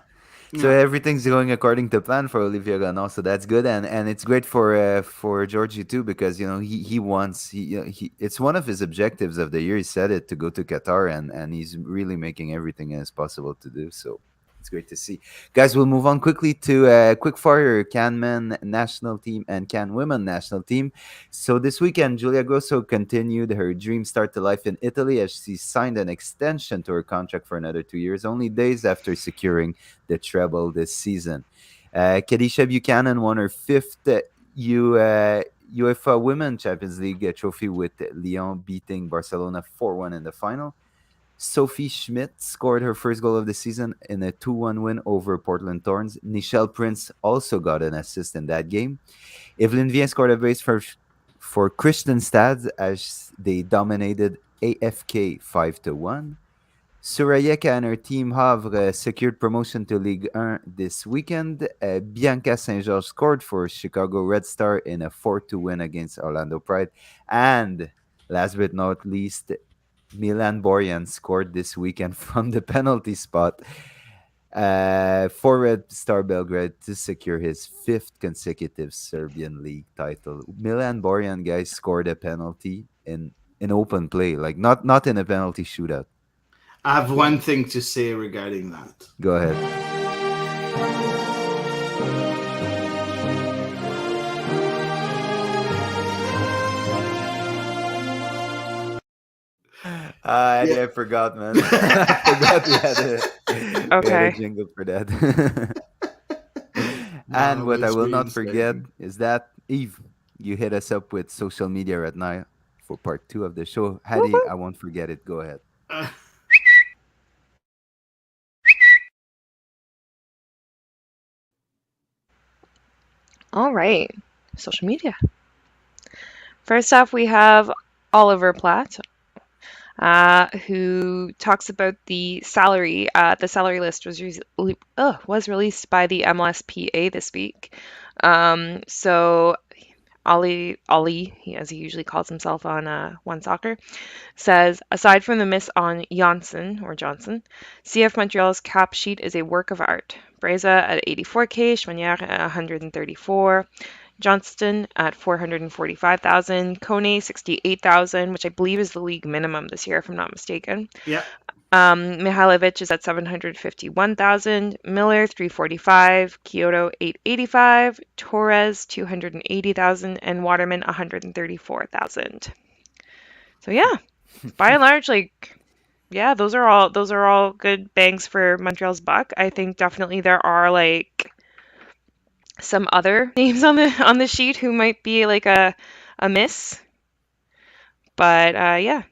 So yeah. everything's going according to plan for Olivier Ganache, so that's good, and it's great for Georgie too because he wants he it's one of his objectives of the year. He said it to go to Qatar, and he's really making everything as possible to do so. It's great to see, guys. We'll move on quickly to quick fire Can Men national team and Can Women national team. So this weekend, Julia Grosso continued her dream start to life in Italy as she signed an extension to her contract for another 2 years, only days after securing the treble this season. Kadisha Buchanan won her fifth UEFA Women Champions League trophy with Lyon beating Barcelona 4-1 in the final. Sophie Schmidt scored her first goal of the season in a 2-1 win over Portland Thorns. Nichelle Prince also got an assist in that game. Evelyn Vien scored a brace for Kristianstad as they dominated AFK 5-1. Surayeka and her team Havre secured promotion to Ligue 1 this weekend. Bianca Saint George scored for Chicago Red Star in a 4-2 win against Orlando Pride. And last but not least, Milan Borjan scored this weekend from the penalty spot for Red Star Belgrade to secure his fifth consecutive Serbian league title. Milan Borjan, guys, scored a penalty in open play, like not in a penalty shootout. I have one thing to say regarding that. Go ahead. I forgot, man. I forgot we had a Okay. jingle for that. And No, what I let's will not forget reinstate. is that Eve, you hit us up with social media right now for part 2 of the show. Hady, Woo-hoo. I won't forget it. Go ahead. All right. Social media. First off, we have Oliver Platt, who talks about the salary. The salary list was released by the MLSPA this week. So Ali, as he usually calls himself on One Soccer, says, aside from the miss on Johnson, CF Montreal's cap sheet is a work of art. Breza at 84k, Schwanier at 134, Johnston at 445,000, Kone 68,000, which I believe is the league minimum this year, if I'm not mistaken. Yeah. Mihailovic is at 751,000, Miller 345, Kyoto 885, Torres 280,000, and Waterman 134,000. So yeah, by and large, like yeah, those are all good bangs for Montreal's buck. I think definitely there are like some other names on the sheet who might be like a miss, but yeah.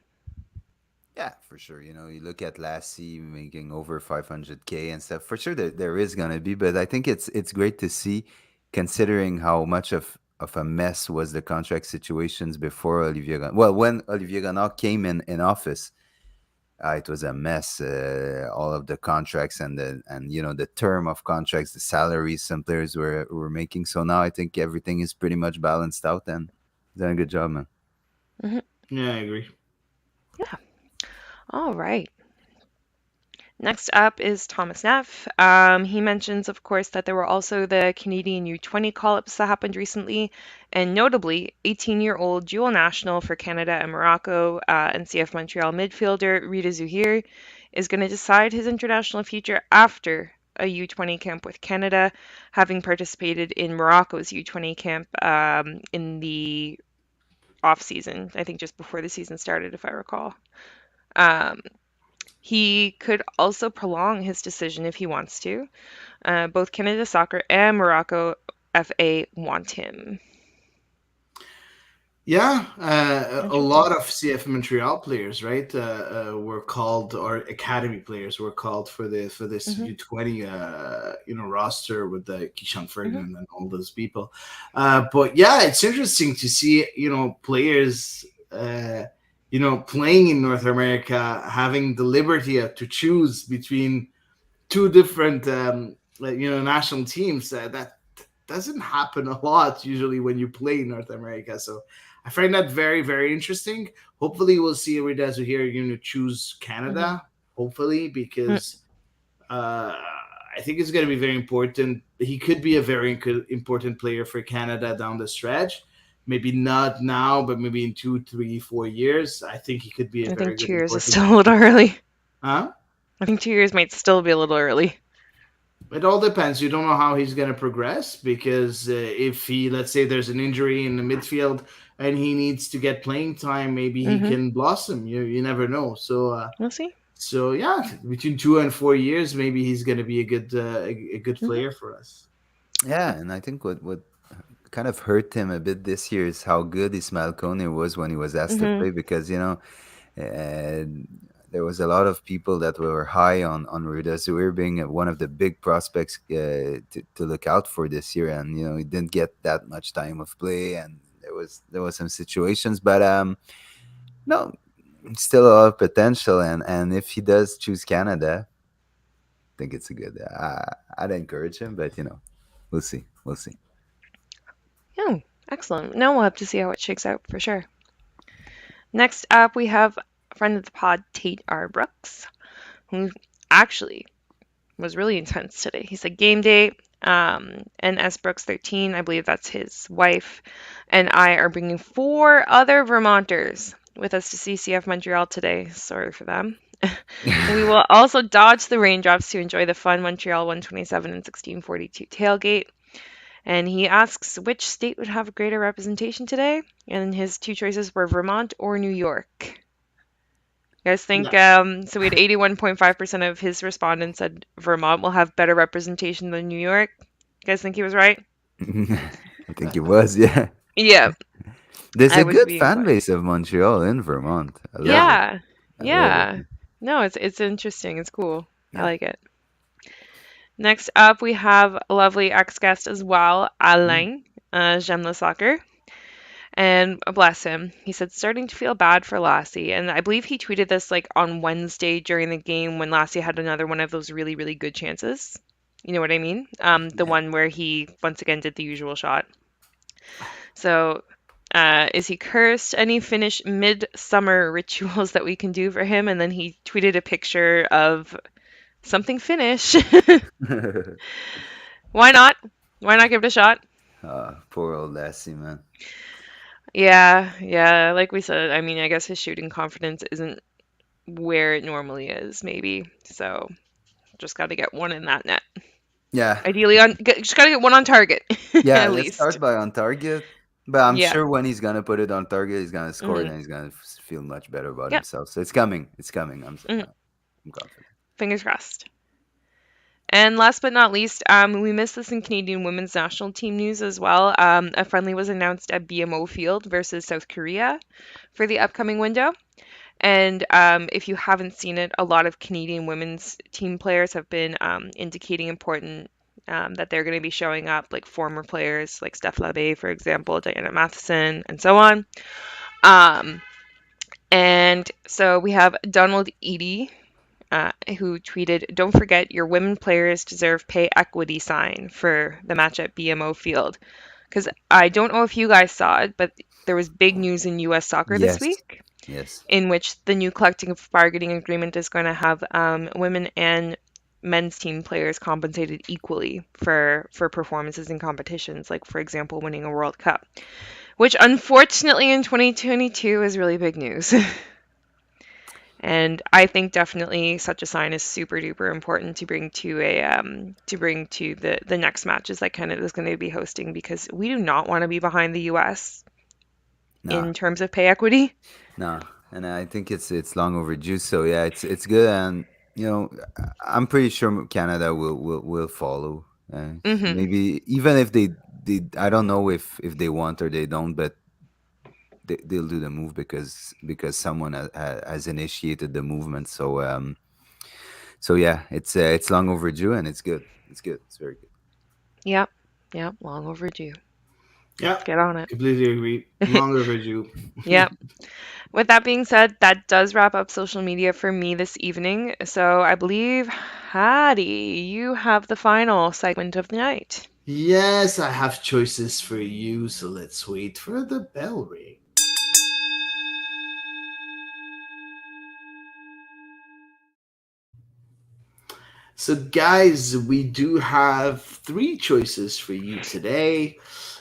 Yeah, for sure. You look at Lassie making over 500K and stuff. For sure, there is gonna be, but I think it's great to see, considering how much of a mess was the contract situations before Olivier. Well, when Olivier Renard came in office, it was a mess. All of the contracts and the term of contracts, the salaries some players were making. So now I think everything is pretty much balanced out, and done a good job, man. Hmm. Yeah, I agree. Yeah. All right. Next up is Thomas Neff. He mentions, of course, that there were also the Canadian U20 call-ups that happened recently, and notably, 18-year-old dual national for Canada and Morocco and CF Montreal midfielder Rida Zouhir is going to decide his international future after a U20 camp with Canada, having participated in Morocco's U20 camp in the off-season, I think just before the season started, if I recall. Um, he could also prolong his decision if he wants to. Both Canada Soccer and Morocco FA want him. Yeah, a Interesting. lot of CF Montreal players, right, were called, or academy players were called for this Hmm. U20, roster with the Kishan Hmm. Ferdinand and all those people. But yeah, it's interesting to see, players, playing in North America, having the liberty to choose between two different, national teams. That doesn't happen a lot usually when you play in North America. So I find that very, very interesting. Hopefully, we'll see Ridazu here, choose Hmm. Canada. Hopefully, because I think it's going to be very important. He could be a very important player for Canada down the stretch. Maybe not now, but maybe in 2, 3, 4 years. I think he could be a I think very good 2 years is important. still a little early. Huh? I think 2 years might still be a little early. It all depends. You don't know how he's going to progress, because if he, let's say, there's an injury in the midfield and he needs to get playing time, maybe he Hmm. can blossom. You never know. So We'll see. so yeah, between 2 and 4 years, maybe he's going to be a good Hmm. player for us. Yeah, and I think what kind of hurt him a bit this year is how good Ismail Kone was when he was asked to Hmm. play, because uh, there was a lot of people that were high on Ruda Zuir being one of the big prospects to look out for this year, and he didn't get that much time of play, and there was some situations, but no, still a lot of potential, and if he does choose Canada, I think it's a good. I'd encourage him, but we'll see, we'll see. Yeah, excellent. Now we'll have to see how it shakes out for sure. Next up, we have a friend of the pod, Tate R. Brooks, who actually was really intense today. He said game day, and S. Brooks 13, I believe that's his wife, and I are bringing 4 other Vermonters with us to see CF Montreal today. Sorry for them. We will also dodge the raindrops to enjoy the fun Montreal 127 and 1642 tailgate. And he asks which state would have greater representation today, and his 2 choices were Vermont or New York. You guys think, Yeah. so we had 81.5% of his respondents said Vermont will have better representation than New York. You guys think he was right? I think it was, yeah. Yeah, There's I a would good be fan inclined. base of Montreal in Vermont. I love Yeah. it. Yeah, I love it. yeah. No, it's interesting. It's cool. I Yeah. like it. Next up, we have a lovely ex-guest as well, Mm. Alain, J'aime le soccer. And bless him, he said starting to feel bad for Lassie. And I believe he tweeted this like on Wednesday during the game when Lassie had another one of those really, really good chances. You know what I mean? The Yeah. one where he once again did the usual shot. So, is he cursed? Any Finnish midsummer rituals that we can do for him? And then he tweeted a picture of something Finnish. Why not? Why not give it a shot? Poor old Lassie, man. Yeah. Like we said, I mean, I guess his shooting confidence isn't where it normally is, maybe. So just got to get one in that net. Yeah, Ideally, just got to get one on target, yeah. at Let's least. start by on target. But I'm Yeah. sure when he's gonna put it on target, he's gonna score it Hmm. and he's gonna feel much better about Yep. himself. So it's coming. It's coming. Hmm. I'm confident. Fingers crossed. And last but not least, we missed this in Canadian women's national team news as well. A friendly was announced at BMO Field versus South Korea for the upcoming window. And if you haven't seen it, a lot of Canadian women's team players have been indicating important that they're going to be showing up, like former players like Steph Labbe, for example, Diana Matheson, and so on. Um, and so we have Donald Eady, who tweeted, "Don't forget your women players deserve pay equity sign for the match at BMO Field." Because I don't know if you guys saw it, but there was big news in U.S. soccer this Yes. week Yes. in which the new collective bargaining agreement is going to have women and men's team players compensated equally for performances in competitions, like for example winning a World Cup, which unfortunately in 2022 is really big news. And I think definitely such a sign is super duper important to bring to the next matches that Canada is going to be hosting, because we do not want to be behind the U.S. No. in terms of pay equity. No, and I think it's long overdue. So yeah, it's good, and you know, I'm pretty sure Canada will follow. Hmm. Maybe even if they, I don't know if they want or they don't, but they'll do the move because someone has initiated the movement. So yeah, it's long overdue, and it's good. It's good. It's very good. Yep, yep, long overdue. Yeah, Let's get on it. completely agree. Long overdue. Yep. With that being said, that does wrap up social media for me this evening. So I believe, Hattie, you have the final segment of the night. Yes, I have choices for you, so let's wait for the bell ring. So, guys, we do have three choices for you today.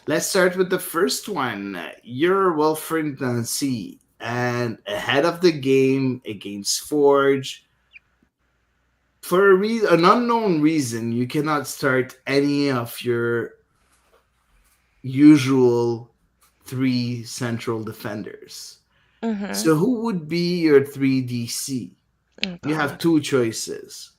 Let's start with the first one. You're Wilfred Nancy, and ahead of the game against Forge, for an unknown reason, you cannot start any of your usual three central defenders. Mm-hmm. So, who would be your 3DC? Oh, You have God. two choices.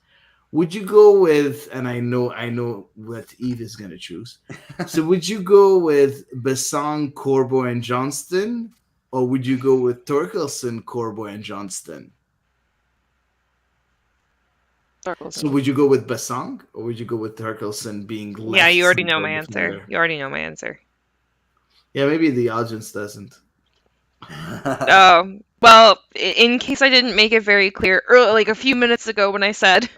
Would you go with, and I know what Eve is gonna choose. So would you go with Besang, Corbo, and Johnston, or would you go with Torkelson, Corbo, and Johnston? So Torkelson. would you go with Besang, or would you go with Torkelson being Yeah, left you already know central my answer. defender? You already know my answer. Yeah, maybe the audience doesn't. Oh, well, in case I didn't make it very clear, like a few minutes ago when I said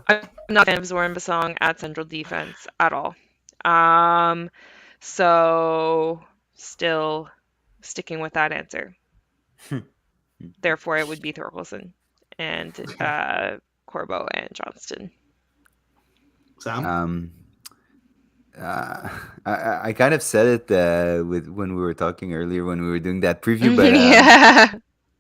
I'm not a fan of Zoran Basong at central defense at all. Um, so still sticking with that answer. Therefore, it would be Thorkelson and Corbo and Johnston. Sam? um, I kind of said it with when we were talking earlier when we were doing that preview, Yeah.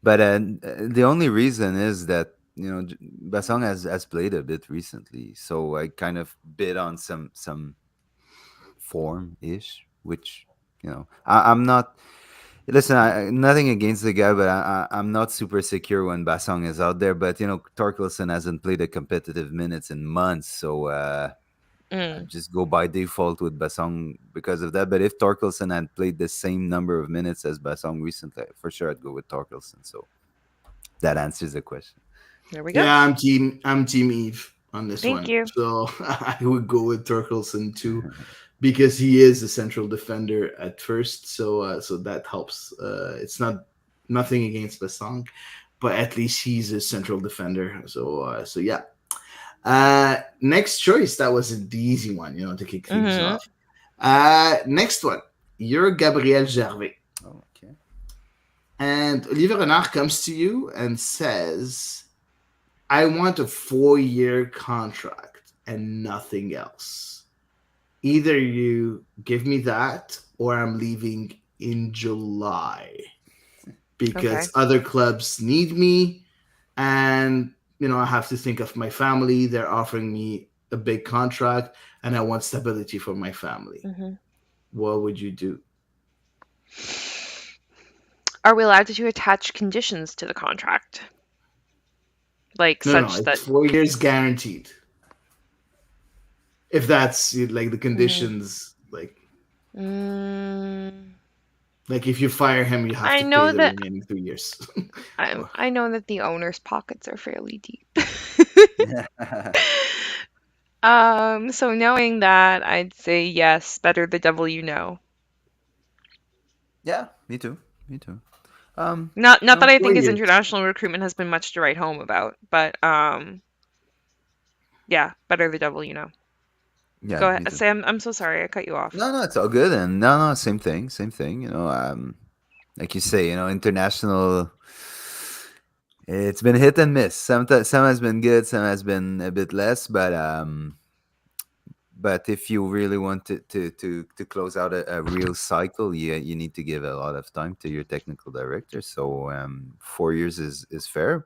but the only reason is that Basong has played a bit recently, so I kind of bid on some form ish, which I'm not. Listen, nothing against the guy, but I'm not super secure when Basong is out there. But Torkelson hasn't played a competitive minutes in months, so I Mm, just go by default with Basong because of that. But if Torkelson had played the same number of minutes as Basong recently, for sure I'd go with Torkelson. So that answers the question. there we go. Yeah, I'm team Eve on this Thank one. you. So I would go with Torkelson too, because he is a central defender at first. So that helps. It's not nothing against Basang, but at least he's a central defender. So yeah. Next choice, that was the easy one, to kick things Hmm. off. Next one, you're Gabriel Gervais, Oh, okay. and Olivier Renard comes to you and says, "I want a 4-year contract and nothing else. either you give me that or I'm leaving in July Okay. because other clubs need me, and I have to think of my family. They're offering me a big contract, and I want stability for my family. Hmm. What would you do? Are we allowed to attach conditions to the contract, like No, no, such it's that? 4 years guaranteed. If that's like the Mhm. conditions, Mm, like if you fire him, you have I to pay know the that remaining 3 years. I know that the owner's pockets are fairly deep. So knowing that, I'd say yes, better the devil you know. Yeah, me too. Me too. Not that I four think his years. international recruitment has been much to write home about, but yeah, better the devil you know. Yeah, Go ahead, me too. Sam. I'm so sorry I cut you off. No, no, it's all good. And no, no, same thing, same thing. Like you say, international. It's been hit and miss. Some has been good, some has been a bit less. But if you really want to close out a real cycle, you need to give a lot of time to your technical director. So 4 years is fair.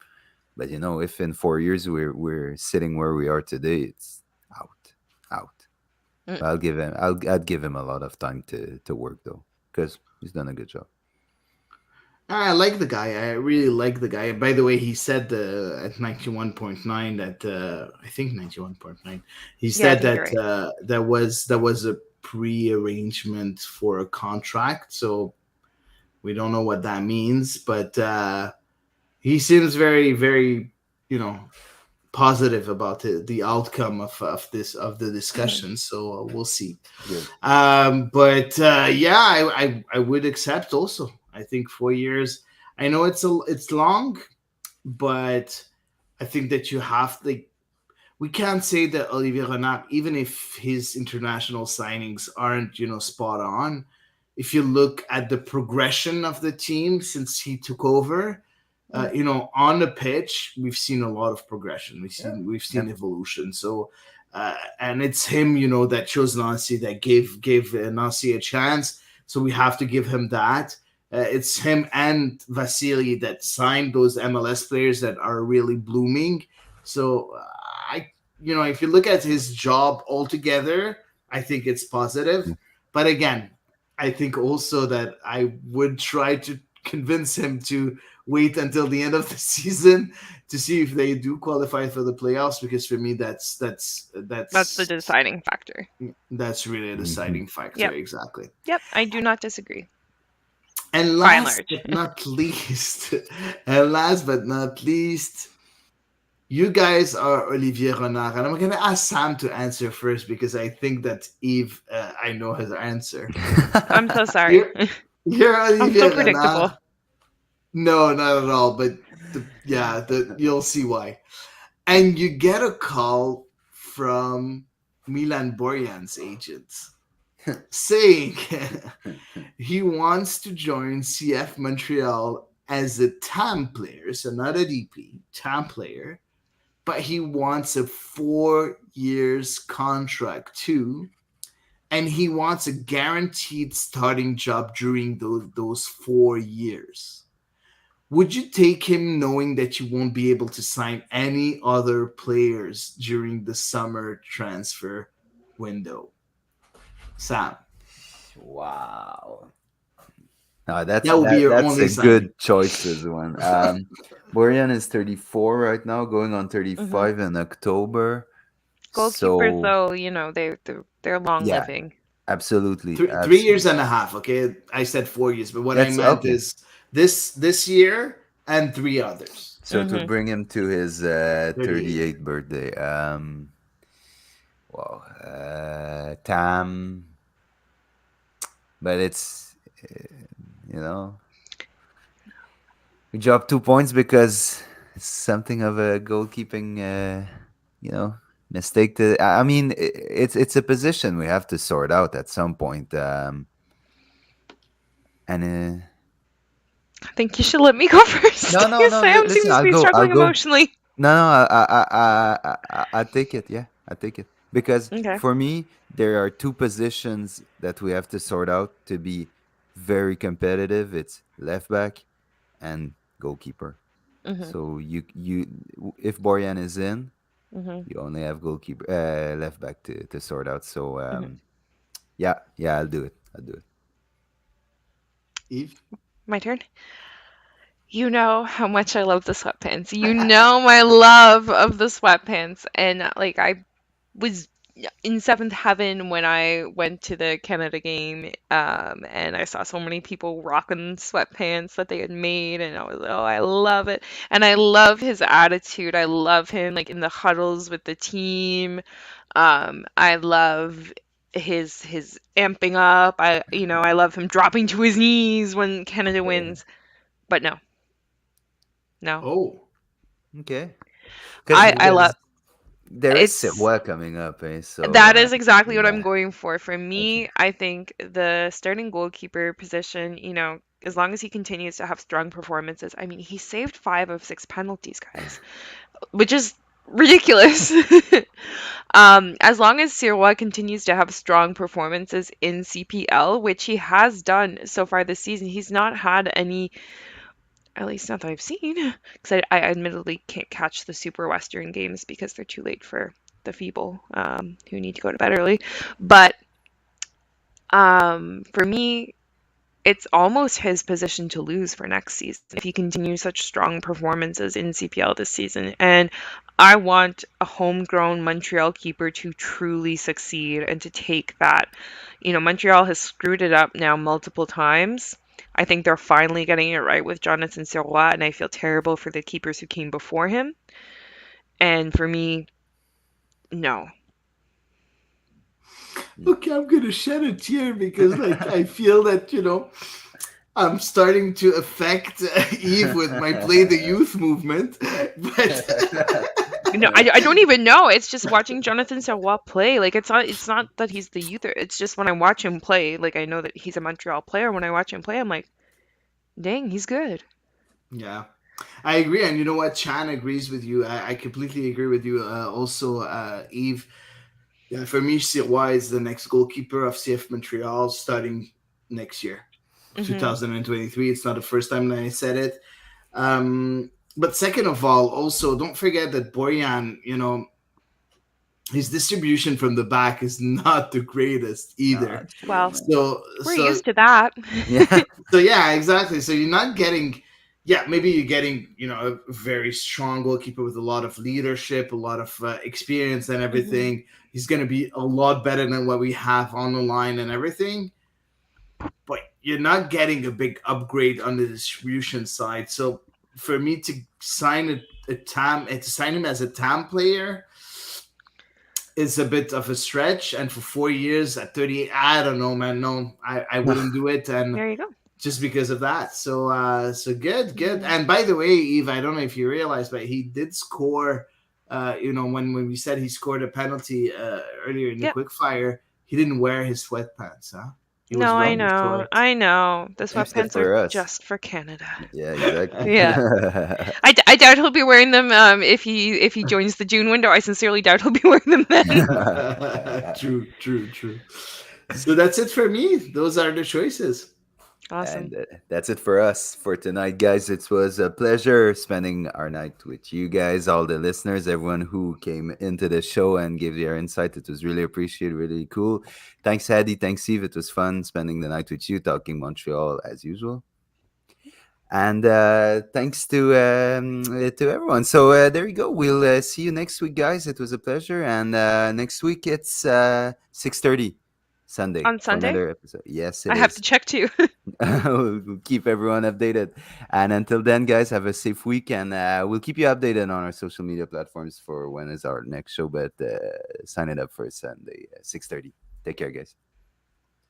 But if in 4 years we're sitting where we are today, it's out, out. Mm, I'd give him a lot of time to work though, because he's done a good job. I like the guy. I really like the guy. By the way, he said at 91.9 that I think 91.9. He yeah, I said think you're that right. there was a pre-arrangement for a contract. So we don't know what that means, but he seems very, very, you know, positive about the outcome of the Mhm. discussion. So we'll see. Good. But yeah, I would accept also. I think 4 years. I know it's long, but I think that you have like we can't say that Olivier Renard, even if his international signings aren't spot on. If you look at the progression of the team since he took over, Mm, on the pitch, we've seen a lot of progression. We've Yeah. seen we've Yeah. seen evolution. So, and it's him, that chose Nancy, that gave Nancy a chance. So we have to give him that. It's him and Vasily that signed those MLS players that are really blooming. So if you look at his job altogether, I think it's positive. But again, I think also that I would try to convince him to wait until the end of the season to see if they do qualify for the playoffs, because for me that's the deciding factor. that's really a Hmm. deciding factor. Yep. Exactly. Yep. I do not disagree. And By and last large. but not least, and last but not least, you guys are Olivier Renard, and I'm going to ask Sam to answer first because I think that Eve, I know his answer. I'm so sorry. You're, you're I'm so Olivier predictable. Renard. No, not at all. But you'll see why. And you get a call from Milan Borjan's agent saying he wants to join CF Montreal as a TAM player, so not a DP, TAM player, but he wants a 4 years contract too, and he wants a guaranteed starting job during those 4 years. Would you take him knowing that you won't be able to sign any other players during the summer transfer window? Sam, Wow. that will be your That's only a signing. good choice, this one. Borian is 34 right now, going on Hmm. 35 in October. Goalkeepers, So though, they're long yeah, living. absolutely, Three years absolutely. and a half. Okay, I said 4 years, but what I That's meant okay. is this year and three others. So to Hmm. bring him to his 38. 38th birthday, wow, Tam, but it's you know we dropped 2 points because it's something of a goalkeeping you know mistake. I mean, it's a position we have to sort out at some point. And I think you should let me go first. no, no, no. Sam Listen, seems to I'll be go. I'll struggling go. emotionally. No, no. I take it. Yeah, I take it. Because Okay. for me, there are two positions that we have to sort out to be very competitive. It's left back and goalkeeper. Mhm. So if Borjan is in, Mhm. you only have goalkeeper left back to sort out. So Mhm. yeah, I'll do it. I'll do it. Eve. My turn. You know how much I love the sweatpants. You know my love of the sweatpants, and like I was in seventh heaven when I went to the Canada game, and I saw so many people rocking sweatpants that they had made, and I was oh, I love it, and I love his attitude. I love him like in the huddles with the team. I love his amping up. I love him dropping to his knees when Canada wins. But no, no, Oh, Okay. Because I so love there is it's Sitwa coming up, eh? So that is exactly what I'm yeah. going for. For Okay. me, I think the starting goalkeeper position, as long as he continues to have strong performances, I mean, he saved 5 of 6 penalties, guys, which is ridiculous. As long as Sirois continues to have strong performances in CPL, which he has done so far this season, he's not had any, at least not that I've seen, because I admittedly can't catch the Super Western games because they're too late for the feeble who need to go to bed early. But for me, it's almost his position to lose for next season if he continues such strong performances in CPL this season. And I want a homegrown Montreal keeper to truly succeed and to take that. Montreal has screwed it up now multiple times. I think they're finally getting it right with Jonathan Sirois, and I feel terrible for the keepers who came before him. And for me, no. Mm. okay, I'm gonna shed a tear because like I feel that I'm starting to affect Eve with my play the youth movement, but No, I don't even know. It's just watching Jonathan Savoie play. Like it's not that he's the youth. It's just when I watch him play, like I know that he's a Montreal player. When I watch him play, I'm like, dang, he's good. yeah, I agree. And you know what? Chan agrees with you. I completely agree with you. Also, Eve. Yeah, for me, Sirois is the next goalkeeper of CF Montreal starting next year, Hmm. 2023. It's not the first time that I said it. But second of all, also don't forget that Borjan, his distribution from the back is not the greatest No, either. true, Well, man. So we're so used to that. Yeah. so yeah, exactly. So you're not getting, yeah, maybe you're getting, a very strong goalkeeper with a lot of leadership, a lot of experience and Hmm. everything. He's going to be a lot better than what we have on the line and everything. But you're not getting a big upgrade on the distribution side. So for me to sign a TAM, to sign him as a TAM player is a bit of a stretch. And for 4 years at 38, I don't know, man. No, I wouldn't do it. And There you go. just because of that. So good, good. Hmm. And by the way, Eve, I don't know if you realize, but he did score. When we said he scored a penalty earlier in the Yep. quick fire, he didn't wear his sweatpants. Huh? He was No, I wearing his know. shorts. I know. The Keeps it sweatpants are for us. just for Canada. Yeah, exactly. Yeah. I doubt he'll be wearing them if he joins the June window. I sincerely doubt he'll be wearing them then. True, true, true. So that's it for me. Those are the choices. Awesome. And that's it for us for tonight, guys. It was a pleasure spending our night with you guys, all the listeners, everyone who came into the show and gave their insight. It was really appreciated, really cool. Thanks, Hady. Thanks, Steve. It was fun spending the night with you, talking Montreal as usual. And thanks to everyone. So there you go. We'll see you next week, guys. It was a pleasure. And next week it's 6:30 Sunday On for Sunday, another episode. Yes, I it have to is. check too. We'll keep everyone updated. And until then, guys, have a safe week, and we'll keep you updated on our social media platforms for when is our next show. But sign it up for Sunday, 6:30. Take care, guys.